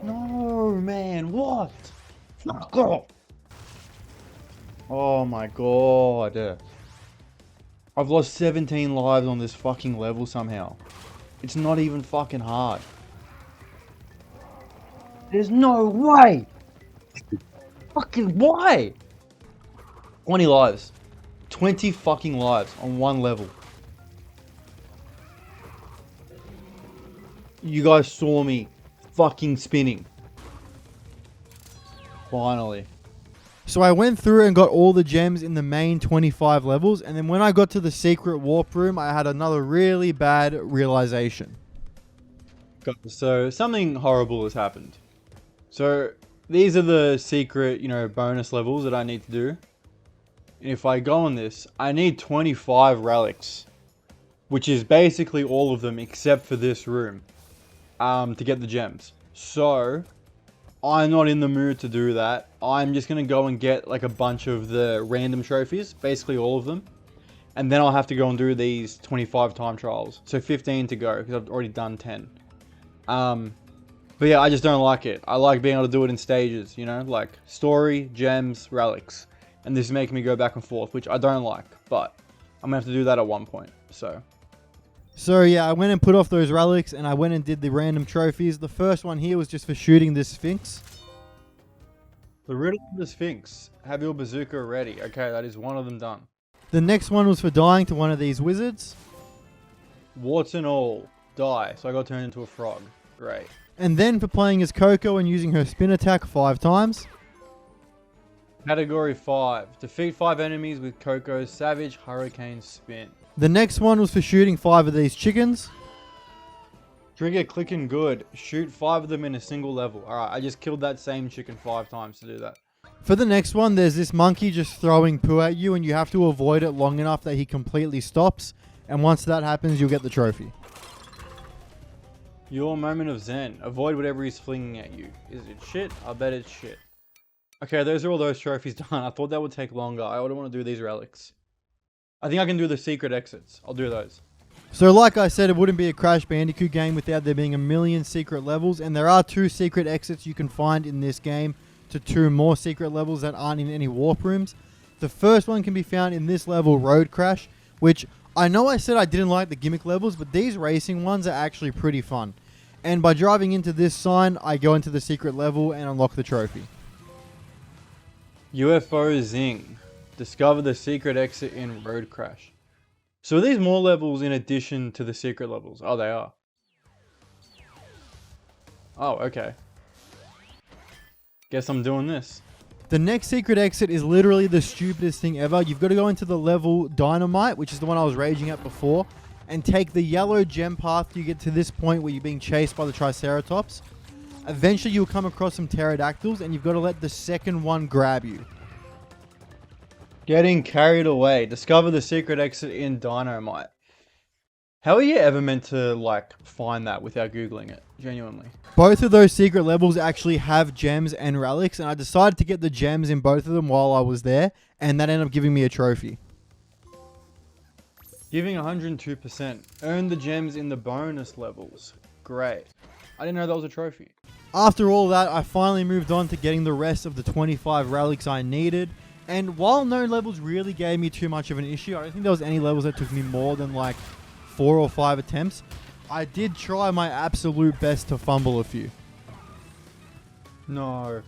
No, man, what? Fuck off. Oh my god. I've lost 17 lives on this fucking level somehow. It's not even fucking hard. There's no way! Fucking why? 20 lives. 20 fucking lives on one level. You guys saw me fucking spinning. Finally. So I went through and got all the gems in the main 25 levels, and then when I got to the secret warp room, I had another really bad realization. So something horrible has happened. So these are the secret, bonus levels that I need to do. And if I go on this, I need 25 relics, which is basically all of them except for this room, to get the gems. So I'm not in the mood to do that. I'm just going to go and get like a bunch of the random trophies, basically all of them. And then I'll have to go and do these 25 time trials. So 15 to go because I've already done 10. But yeah, I just don't like it. I like being able to do it in stages, like story, gems, relics. And this is making me go back and forth, which I don't like. But I'm going to have to do that at one point, So yeah, I went and put off those relics, and I went and did the random trophies. The first one here was just for shooting this Sphinx. The riddle of the Sphinx. Have your bazooka ready. Okay, that is one of them done. The next one was for dying to one of these wizards. Warts and all. Die. So I got turned into a frog. Great. And then for playing as Coco and using her spin attack 5 times. Category 5. Defeat 5 enemies with Coco's Savage Hurricane Spin. The next one was for shooting 5 of these chickens. Trigger clicking good. Shoot 5 of them in a single level. Alright, I just killed that same chicken 5 times to do that. For the next one, there's this monkey just throwing poo at you, and you have to avoid it long enough that he completely stops. And once that happens, you'll get the trophy. Your moment of zen. Avoid whatever he's flinging at you. Is it shit? I bet it's shit. Okay, those are all those trophies done. I thought that would take longer. I don't want to do these relics. I think I can do the secret exits. I'll do those. So like I said, it wouldn't be a Crash Bandicoot game without there being a million secret levels. And there are 2 secret exits you can find in this game to 2 more secret levels that aren't in any warp rooms. The first one can be found in this level, Road Crash, which I know I said I didn't like the gimmick levels, but these racing ones are actually pretty fun. And by driving into this sign, I go into the secret level and unlock the trophy. UFO Zing. Discover the secret exit in Road Crash. So are these more levels in addition to the secret levels? Oh, they are. Oh, okay. Guess I'm doing this. The next secret exit is literally the stupidest thing ever. You've got to go into the level Dynamite, which is the one I was raging at before, and take the yellow gem path. You get to this point where you're being chased by the Triceratops. Eventually you'll come across some pterodactyls, and you've got to let the second one grab you. Getting carried away. Discover the secret exit in Dynamite. How are you ever meant to, find that without Googling it? Genuinely. Both of those secret levels actually have gems and relics, and I decided to get the gems in both of them while I was there, and that ended up giving me a trophy. Giving 102%. Earn the gems in the bonus levels. Great. I didn't know that was a trophy. After all that, I finally moved on to getting the rest of the 25 relics I needed. And while no levels really gave me too much of an issue, I don't think there was any levels that took me more than 4 or 5 attempts. I did try my absolute best to fumble a few. No.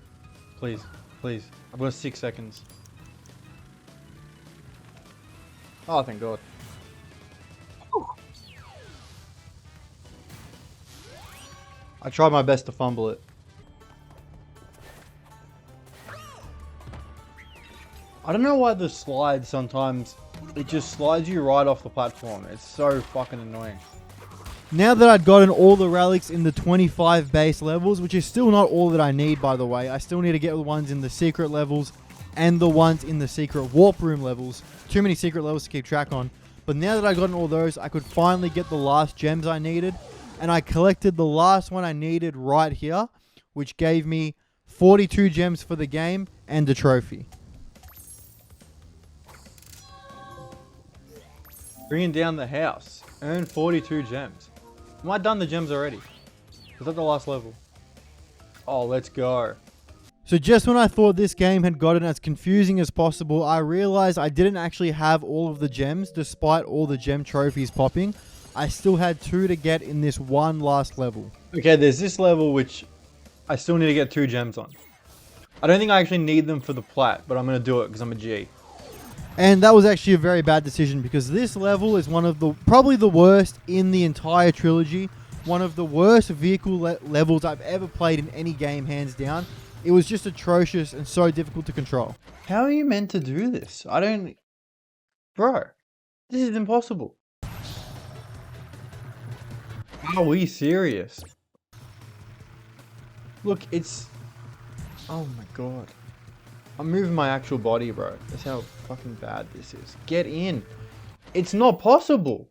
Please. Please. I've got 6 seconds. Oh, thank God. I tried my best to fumble it. I don't know why the slide sometimes, it just slides you right off the platform. It's so fucking annoying. Now that I'd gotten all the relics in the 25 base levels, which is still not all that I need, by the way. I still need to get the ones in the secret levels and the ones in the secret warp room levels. Too many secret levels to keep track on. But now that I've gotten all those, I could finally get the last gems I needed. And I collected the last one I needed right here, which gave me 42 gems for the game and a trophy. Bringing down the house. Earn 42 gems. Am I done the gems already? Is that the last level? Oh, let's go. So just when I thought this game had gotten as confusing as possible, I realized I didn't actually have all of the gems despite all the gem trophies popping. I still had 2 to get in this one last level. Okay, there's this level which I still need to get 2 gems on. I don't think I actually need them for the plat, but I'm going to do it because I'm a G. And that was actually a very bad decision because this level is one of the, probably the worst in the entire trilogy. One of the worst vehicle levels I've ever played in any game, hands down. It was just atrocious and so difficult to control. How are you meant to do this? I don't... Bro, this is impossible. Are we serious? Look, it's... Oh my god. I'm moving my actual body, bro. That's how fucking bad this is. Get in. It's not possible.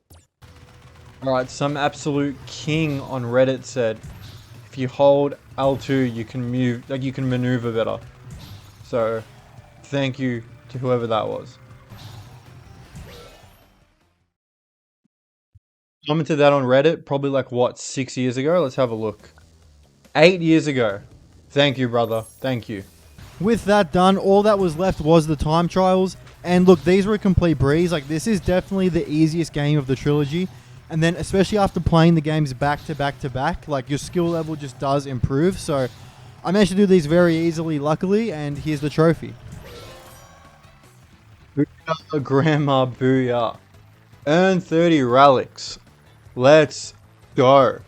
Alright, some absolute king on Reddit said, if you hold L2, you can move, like you can maneuver better. So, thank you to whoever that was. Commented that on Reddit, probably like what, 6 years ago? Let's have a look. 8 years ago. Thank you, brother. Thank you. With that done, all that was left was the time trials. And look, these were a complete breeze. Like, this is definitely the easiest game of the trilogy. And then, especially after playing the games back to back to back, like, your skill level just does improve. So, I managed to do these very easily, luckily, and here's the trophy. Booyah, Grandma, booyah. Earn 30 relics. Let's go.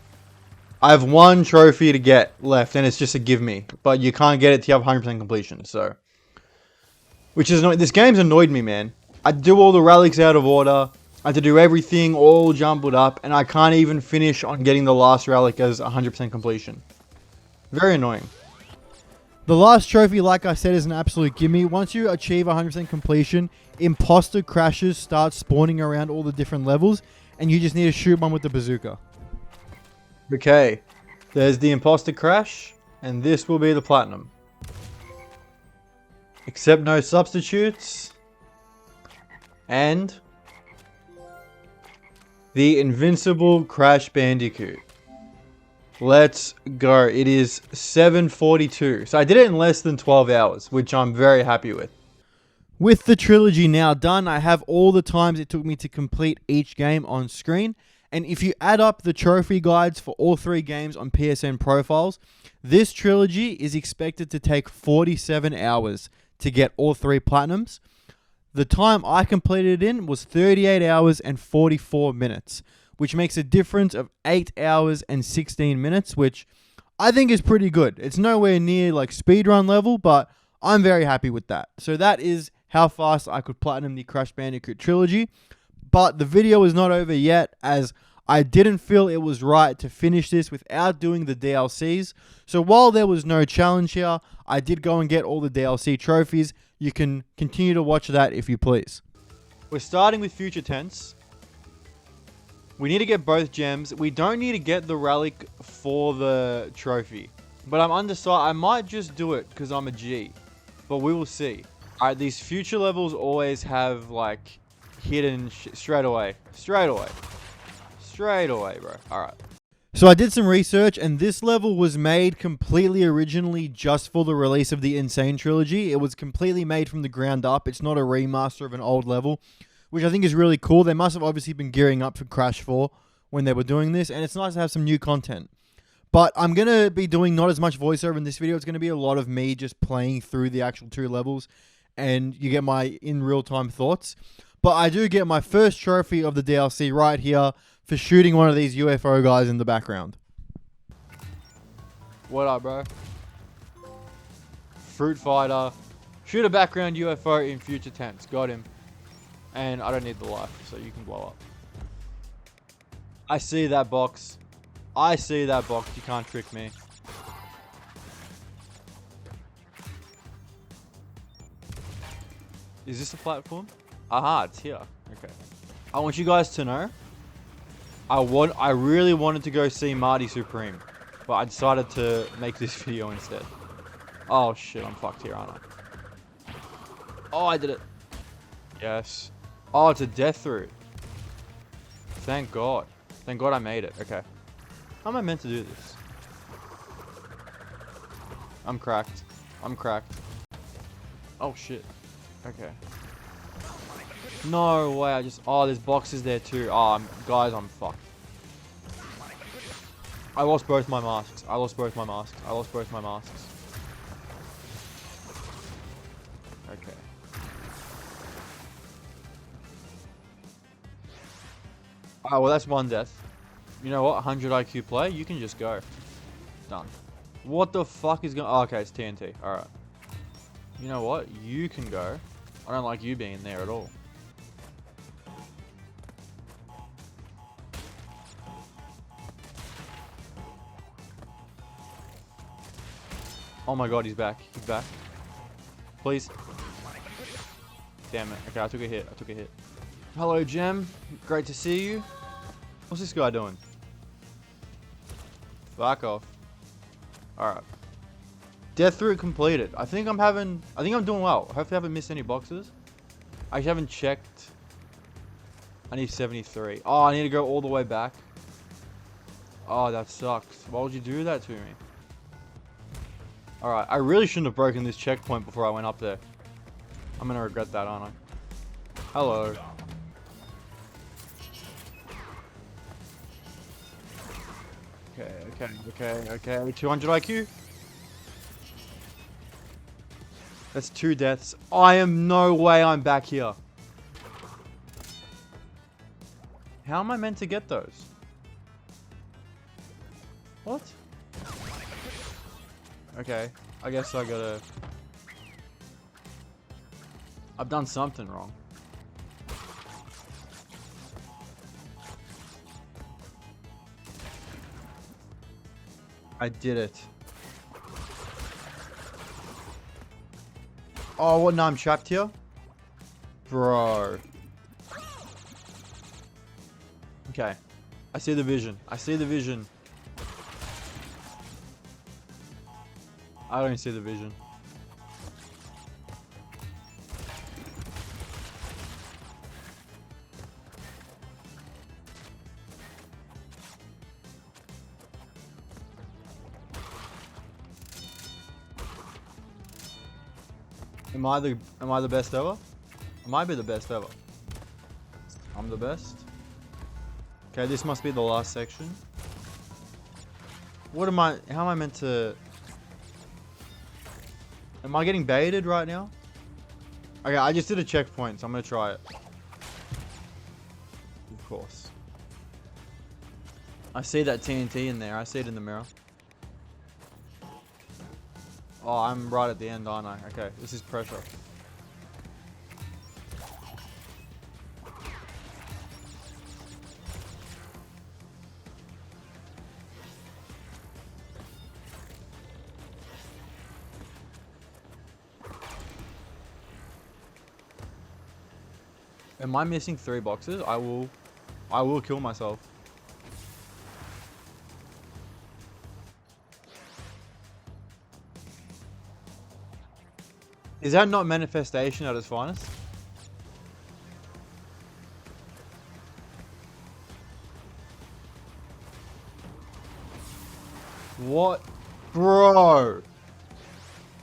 I have 1 trophy to get left, and it's just a give me. But you can't get it till you have 100% completion, so... Which is annoying. This game's annoyed me, man. I do all the relics out of order. I had to do everything all jumbled up, and I can't even finish on getting the last relic as 100% completion. Very annoying. The last trophy, like I said, is an absolute gimme. Once you achieve 100% completion, imposter crashes start spawning around all the different levels, and you just need to shoot one with the bazooka. Okay, there's the imposter crash, and this will be the platinum. Accept no substitutes. And the invincible Crash Bandicoot. Let's go. It is 7:42. So I did it in less than 12 hours, which I'm very happy with. With the trilogy now done, I have all the times it took me to complete each game on screen. And if you add up the trophy guides for all 3 games on PSN profiles, this trilogy is expected to take 47 hours to get all 3 platinums. The time I completed it in was 38 hours and 44 minutes, which makes a difference of 8 hours and 16 minutes, which I think is pretty good. It's nowhere near like speedrun level, but I'm very happy with that. So that is how fast I could platinum the Crash Bandicoot trilogy. But the video is not over yet, as I didn't feel it was right to finish this without doing the DLCs. So while there was no challenge here, I did go and get all the DLC trophies. You can continue to watch that if you please. We're starting with future tense. We need to get both gems. We don't need to get the relic for the trophy. But I'm undecided. I might just do it because I'm a G. But we will see. Alright, these future levels always have like hidden straight away. Straight away, bro. Alright. So I did some research, and this level was made completely originally just for the release of the N.Sane Trilogy. It was completely made from the ground up. It's not a remaster of an old level, which I think is really cool. They must have obviously been gearing up for Crash 4 when they were doing this, and it's nice to have some new content. But I'm going to be doing not as much voiceover in this video. It's going to be a lot of me just playing through the actual 2 levels, and you get my in real-time thoughts. But I do get my first trophy of the DLC right here for shooting one of these UFO guys in the background. What up, bro? Fruit fighter. Shoot a background UFO in future tense. Got him. And I don't need the life, so you can blow up. I see that box. I see that box. You can't trick me. Is this a platform? Aha, it's here. Okay. I want you guys to know. I really wanted to go see Marty Supreme, but I decided to make this video instead. Oh shit, I'm fucked here, aren't I? Oh, I did it. Yes. Oh, it's a death route. Thank God. Thank God I made it. Okay. How am I meant to do this? I'm cracked. I'm cracked. Oh shit. Okay. No way, I just... Oh, there's boxes there too. Oh, guys, I'm fucked. I lost both my masks. I lost both my masks. I lost both my masks. Okay. Oh, well, that's one death. You know what? 100 IQ play. You can just go. Done. What the fuck is going... Oh, okay, it's TNT. Alright. You know what? You can go. I don't like you being there at all. Oh my god, he's back. He's back. Please. Damn it. Okay, I took a hit. I took a hit. Hello, Gem. Great to see you. What's this guy doing? Fuck off. Alright. Death route completed. I think I'm doing well. Hopefully I haven't missed any boxes. I actually haven't checked. I need 73. Oh, I need to go all the way back. Oh, that sucks. Why would you do that to me? Alright, I really shouldn't have broken this checkpoint before I went up there. I'm gonna regret that, aren't I? Hello. Okay. 200 IQ. That's 2 deaths. I am no way I'm back here. How am I meant to get those? What? Okay, I guess I gotta... I've done something wrong. I did it. Oh, what? No, I'm trapped here? Bro. Okay. I see the vision. I see the vision. I don't see the vision. Am I the best ever? I might be the best ever. I'm the best. Okay, this must be the last section. How am I meant to... Am I getting baited right now? Okay, I just did a checkpoint, so I'm gonna try it. Of course. I see that TNT in there. I see it in the mirror. Oh, I'm right at the end, aren't I? Okay, this is pressure. Am I missing 3 boxes? I will kill myself. Is that not manifestation at its finest? What? Bro!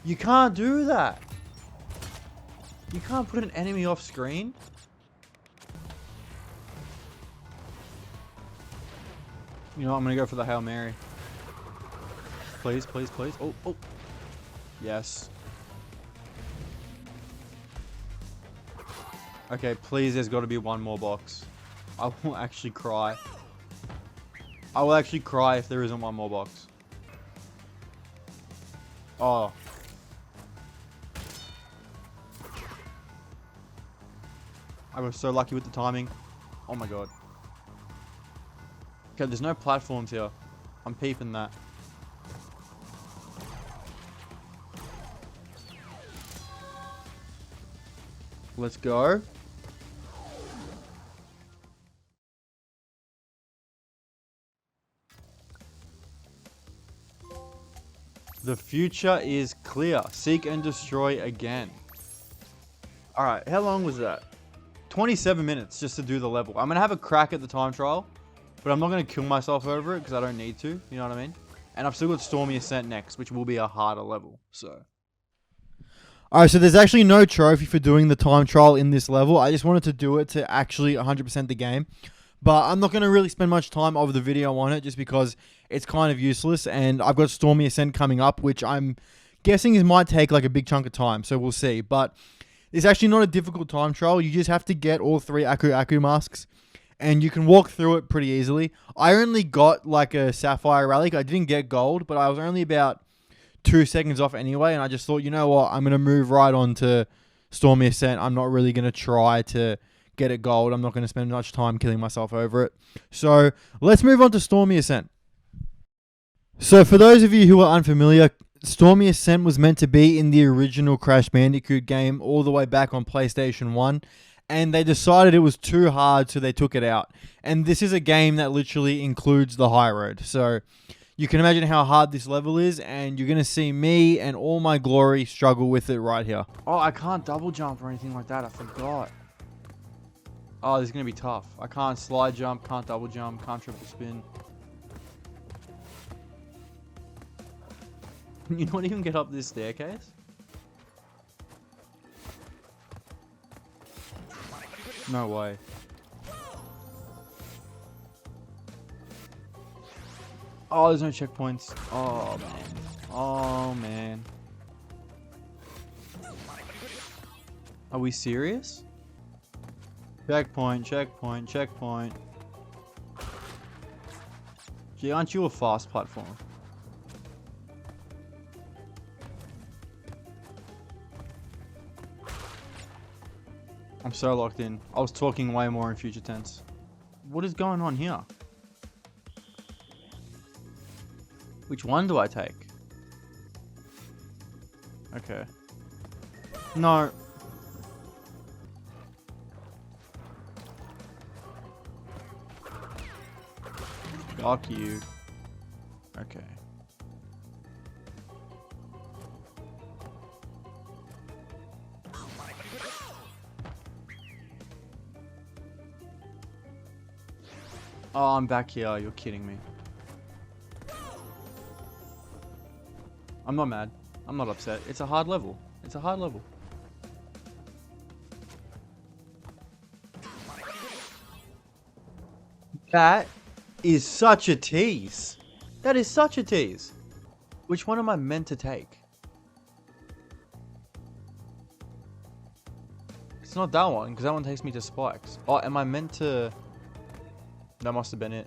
You can't do that! You can't put an enemy off screen? You know what, I'm gonna go for the Hail Mary. Please, please, please. Oh, oh. Yes. Okay, please, there's got to be one more box. I will actually cry. I will actually cry if there isn't one more box. Oh. I was so lucky with the timing. Oh my god. Okay, there's no platforms here. I'm peeping that. Let's go. The future is clear. Seek and destroy again. Alright, how long was that? 27 minutes just to do the level. I'm going to have a crack at the time trial, but I'm not going to kill myself over it because I don't need to. You know what I mean? And I've still got Stormy Ascent next, which will be a harder level. So, Alright, so there's actually no trophy for doing the time trial in this level. I just wanted to do it to actually 100% the game. But I'm not going to really spend much time over the video on it just because it's kind of useless. And I've got Stormy Ascent coming up, which I'm guessing might take like a big chunk of time. So we'll see. But it's actually not a difficult time trial. You just have to get all 3 Aku Aku masks. And you can walk through it pretty easily. I only got like a Sapphire Relic. I didn't get gold, but I was only about 2 seconds off anyway. And I just thought, you know what? I'm going to move right on to Stormy Ascent. I'm not really going to try to get it gold. I'm not going to spend much time killing myself over it. So let's move on to Stormy Ascent. So for those of you who are unfamiliar, Stormy Ascent was meant to be in the original Crash Bandicoot game all the way back on PlayStation 1. And they decided it was too hard, so they took it out. And this is a game that literally includes the high road. So you can imagine how hard this level is, and you're going to see me and all my glory struggle with it right here. oh, I can't double jump or anything like that. I forgot. Oh, this is going to be tough. I can't slide jump, can't double jump, can't triple spin. You don't even get up this staircase? No way. Oh, there's no checkpoints. Oh, man. Oh, man. Are we serious? Checkpoint, checkpoint, checkpoint. Gee, aren't you a fast platform? I'm so locked in. I was talking way more in future tense. What is going on here? Which one do I take? Okay. No. Fuck you. Okay. Oh, I'm back here. You're kidding me. I'm not mad. I'm not upset. It's a hard level. It's a hard level. That is such a tease. That is such a tease. Which one am I meant to take? It's not that one, because that one takes me to spikes. Oh, am I meant to... That must have been it.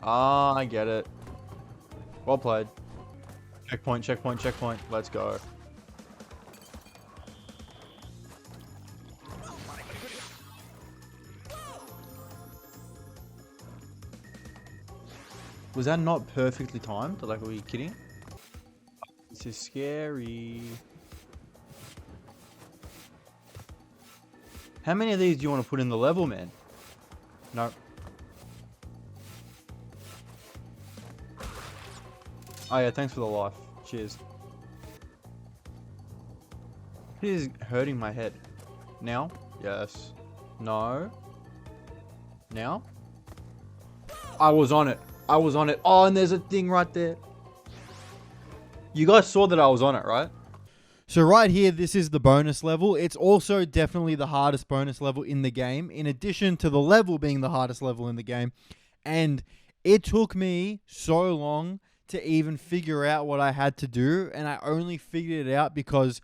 Ah, I get it. Well played. Checkpoint, checkpoint, checkpoint. Let's go. Was that not perfectly timed? Like, were you kidding? This is scary. How many of these do you want to put in the level, man? No. Oh yeah, thanks for the life. Cheers. It is hurting my head. Now? Yes. No. Now? I was on it. I was on it. Oh, and there's a thing right there. You guys saw that I was on it, right? So right here, this is the bonus level. It's also definitely the hardest bonus level in the game, in addition to the level being the hardest level in the game. And it took me so long to even figure out what I had to do, and I only figured it out because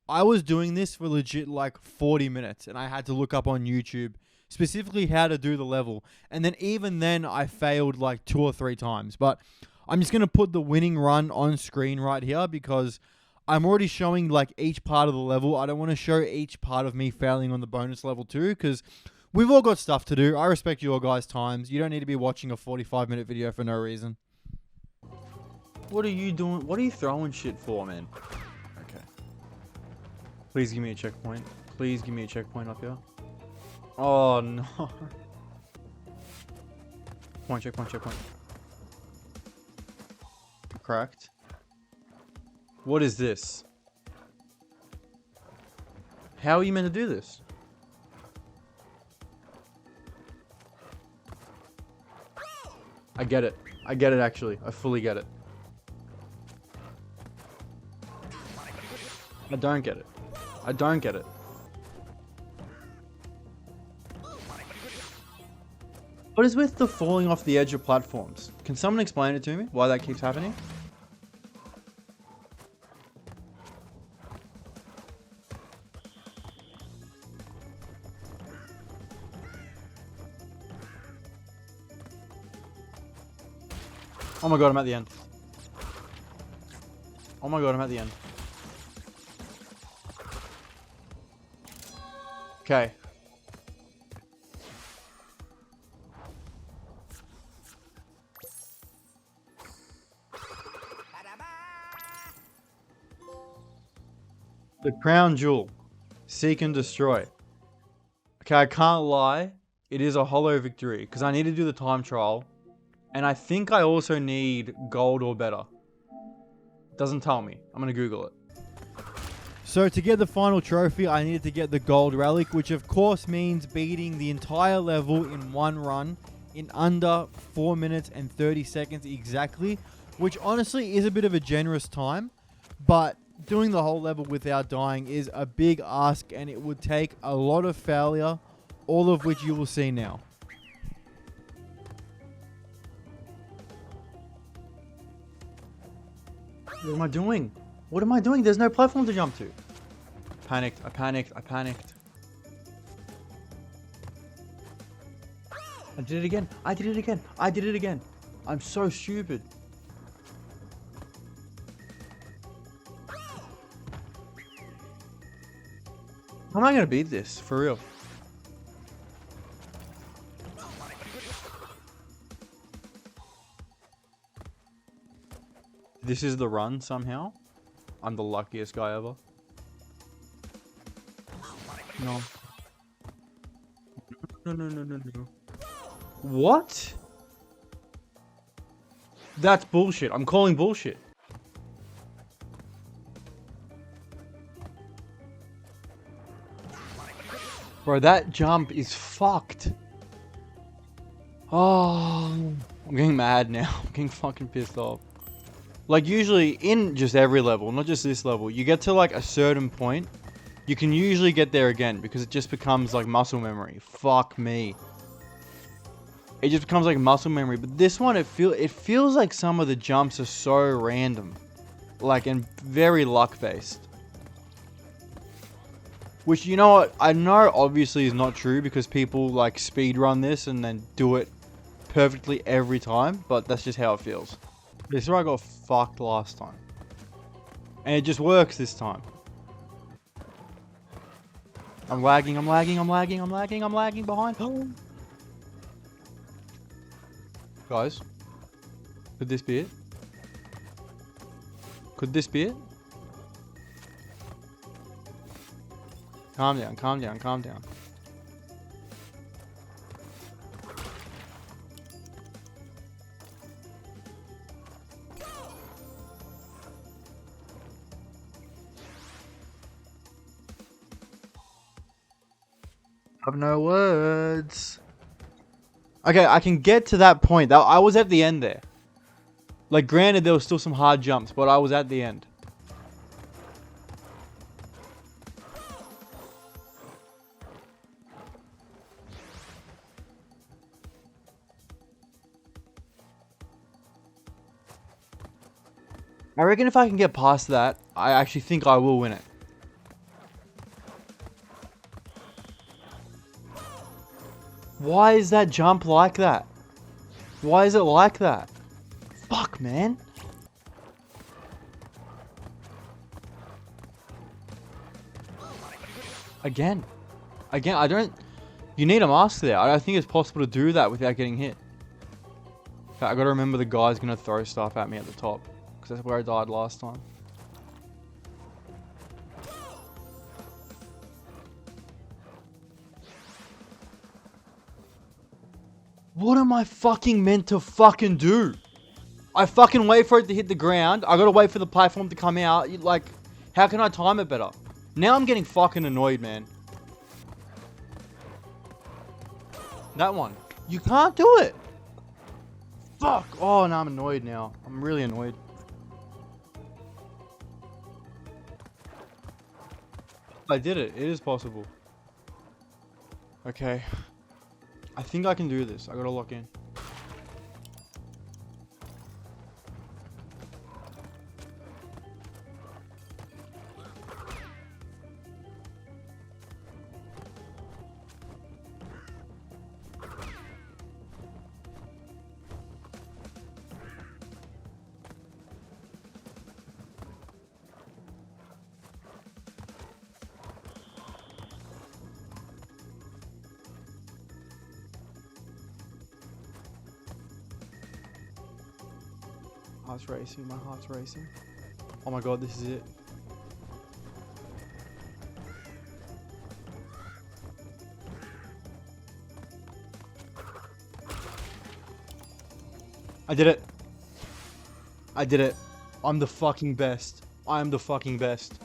I was doing this for legit like 40 minutes, and I had to look up on YouTube specifically how to do the level. And then even then, I failed like 2 or 3 times. But I'm just going to put the winning run on screen right here because I'm already showing like each part of the level. I don't want to show each part of me failing on the bonus level too because we've all got stuff to do. I respect your guys' times. You don't need to be watching a 45-minute video for no reason. What are you doing? What are you throwing shit for, man? Okay. Please give me a checkpoint. Please give me a checkpoint up here. Oh, no. Checkpoint. Cracked. What is this? How are you meant to do this? I get it. I get it, actually. I fully get it. I don't get it. I don't get it. What is with the falling off the edge of platforms? Can someone explain it to me? Why that keeps happening? Oh my god, I'm at the end. Oh my god, I'm at the end. Okay. The crown jewel. Seek and destroy. Okay, I can't lie. It is a hollow victory because I need to do the time trial. And I think I also need gold or better. Doesn't tell me. I'm going to Google it. So to get the final trophy, I needed to get the gold relic, which of course means beating the entire level in one run in under 4 minutes and 30 seconds exactly, which honestly is a bit of a generous time, but doing the whole level without dying is a big ask and it would take a lot of failure, all of which you will see now. What am I doing? What am I doing? There's no platform to jump to. I panicked. I did it again. I'm so stupid. How am I gonna beat this? For real. This is the run somehow. I'm the luckiest guy ever. No. No. What? That's bullshit. I'm calling bullshit. Bro, that jump is fucked. Oh, I'm getting mad now. I'm getting fucking pissed off. Like, usually in just every level, not just this level, you get to like a certain point, you can usually get there again because it just becomes like muscle memory. Fuck me. It just becomes like muscle memory. But this one, it feels like some of the jumps are so random. Like, and very luck-based. Which, you know what, I know obviously is not true because people like speedrun this and then do it perfectly every time, but that's just how it feels. This is where I got fucked last time. And it just works this time. I'm lagging behind. Guys. Could this be it? Could this be it? Calm down. I have no words. Okay, I can get to that point. I was at the end there. Like, granted, there was still some hard jumps, but I was at the end. I reckon if I can get past that, I actually think I will win it. Why is that jump like that? Why is it like that? Fuck, man. Again. Again, I don't... You need a mask there. I don't think it's possible to do that without getting hit. In fact, I gotta remember the guy's gonna throw stuff at me at the top. Because that's where I died last time. What am I fucking meant to fucking do? I fucking wait for it to hit the ground. I gotta wait for the platform to come out. Like, how can I time it better? Now I'm getting fucking annoyed, man. That one. You can't do it. Fuck. Oh, no, I'm annoyed now. I'm really annoyed. I did it. It is possible. Okay. I think I can do this. I gotta lock in. Heart's racing, my heart's racing. Oh my god, this is it. I did it. I did it. I'm the fucking best. I am the fucking best.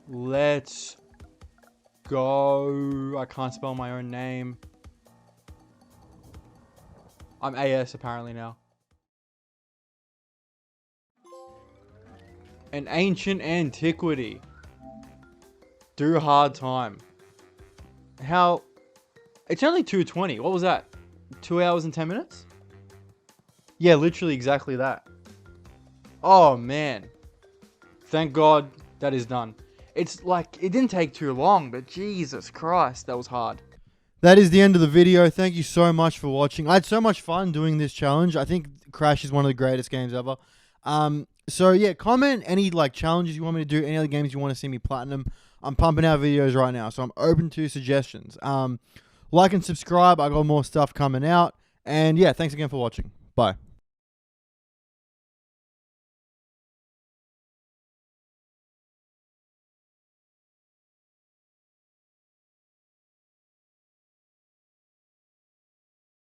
Let's go. I can't spell my own name. I'm AS apparently now. An ancient antiquity. Do hard time. How? It's only 2:20. What was that? 2 hours and 10 minutes? Yeah, literally exactly that. Oh, man. Thank God that is done. It's like, it didn't take too long, but Jesus Christ, that was hard. That is the end of the video. Thank you so much for watching. I had so much fun doing this challenge. I think Crash is one of the greatest games ever. So yeah, comment any like challenges you want me to do, any other games you want to see me platinum. I'm pumping out videos right now, so I'm open to suggestions. Like and subscribe. I got more stuff coming out. And yeah, thanks again for watching. Bye.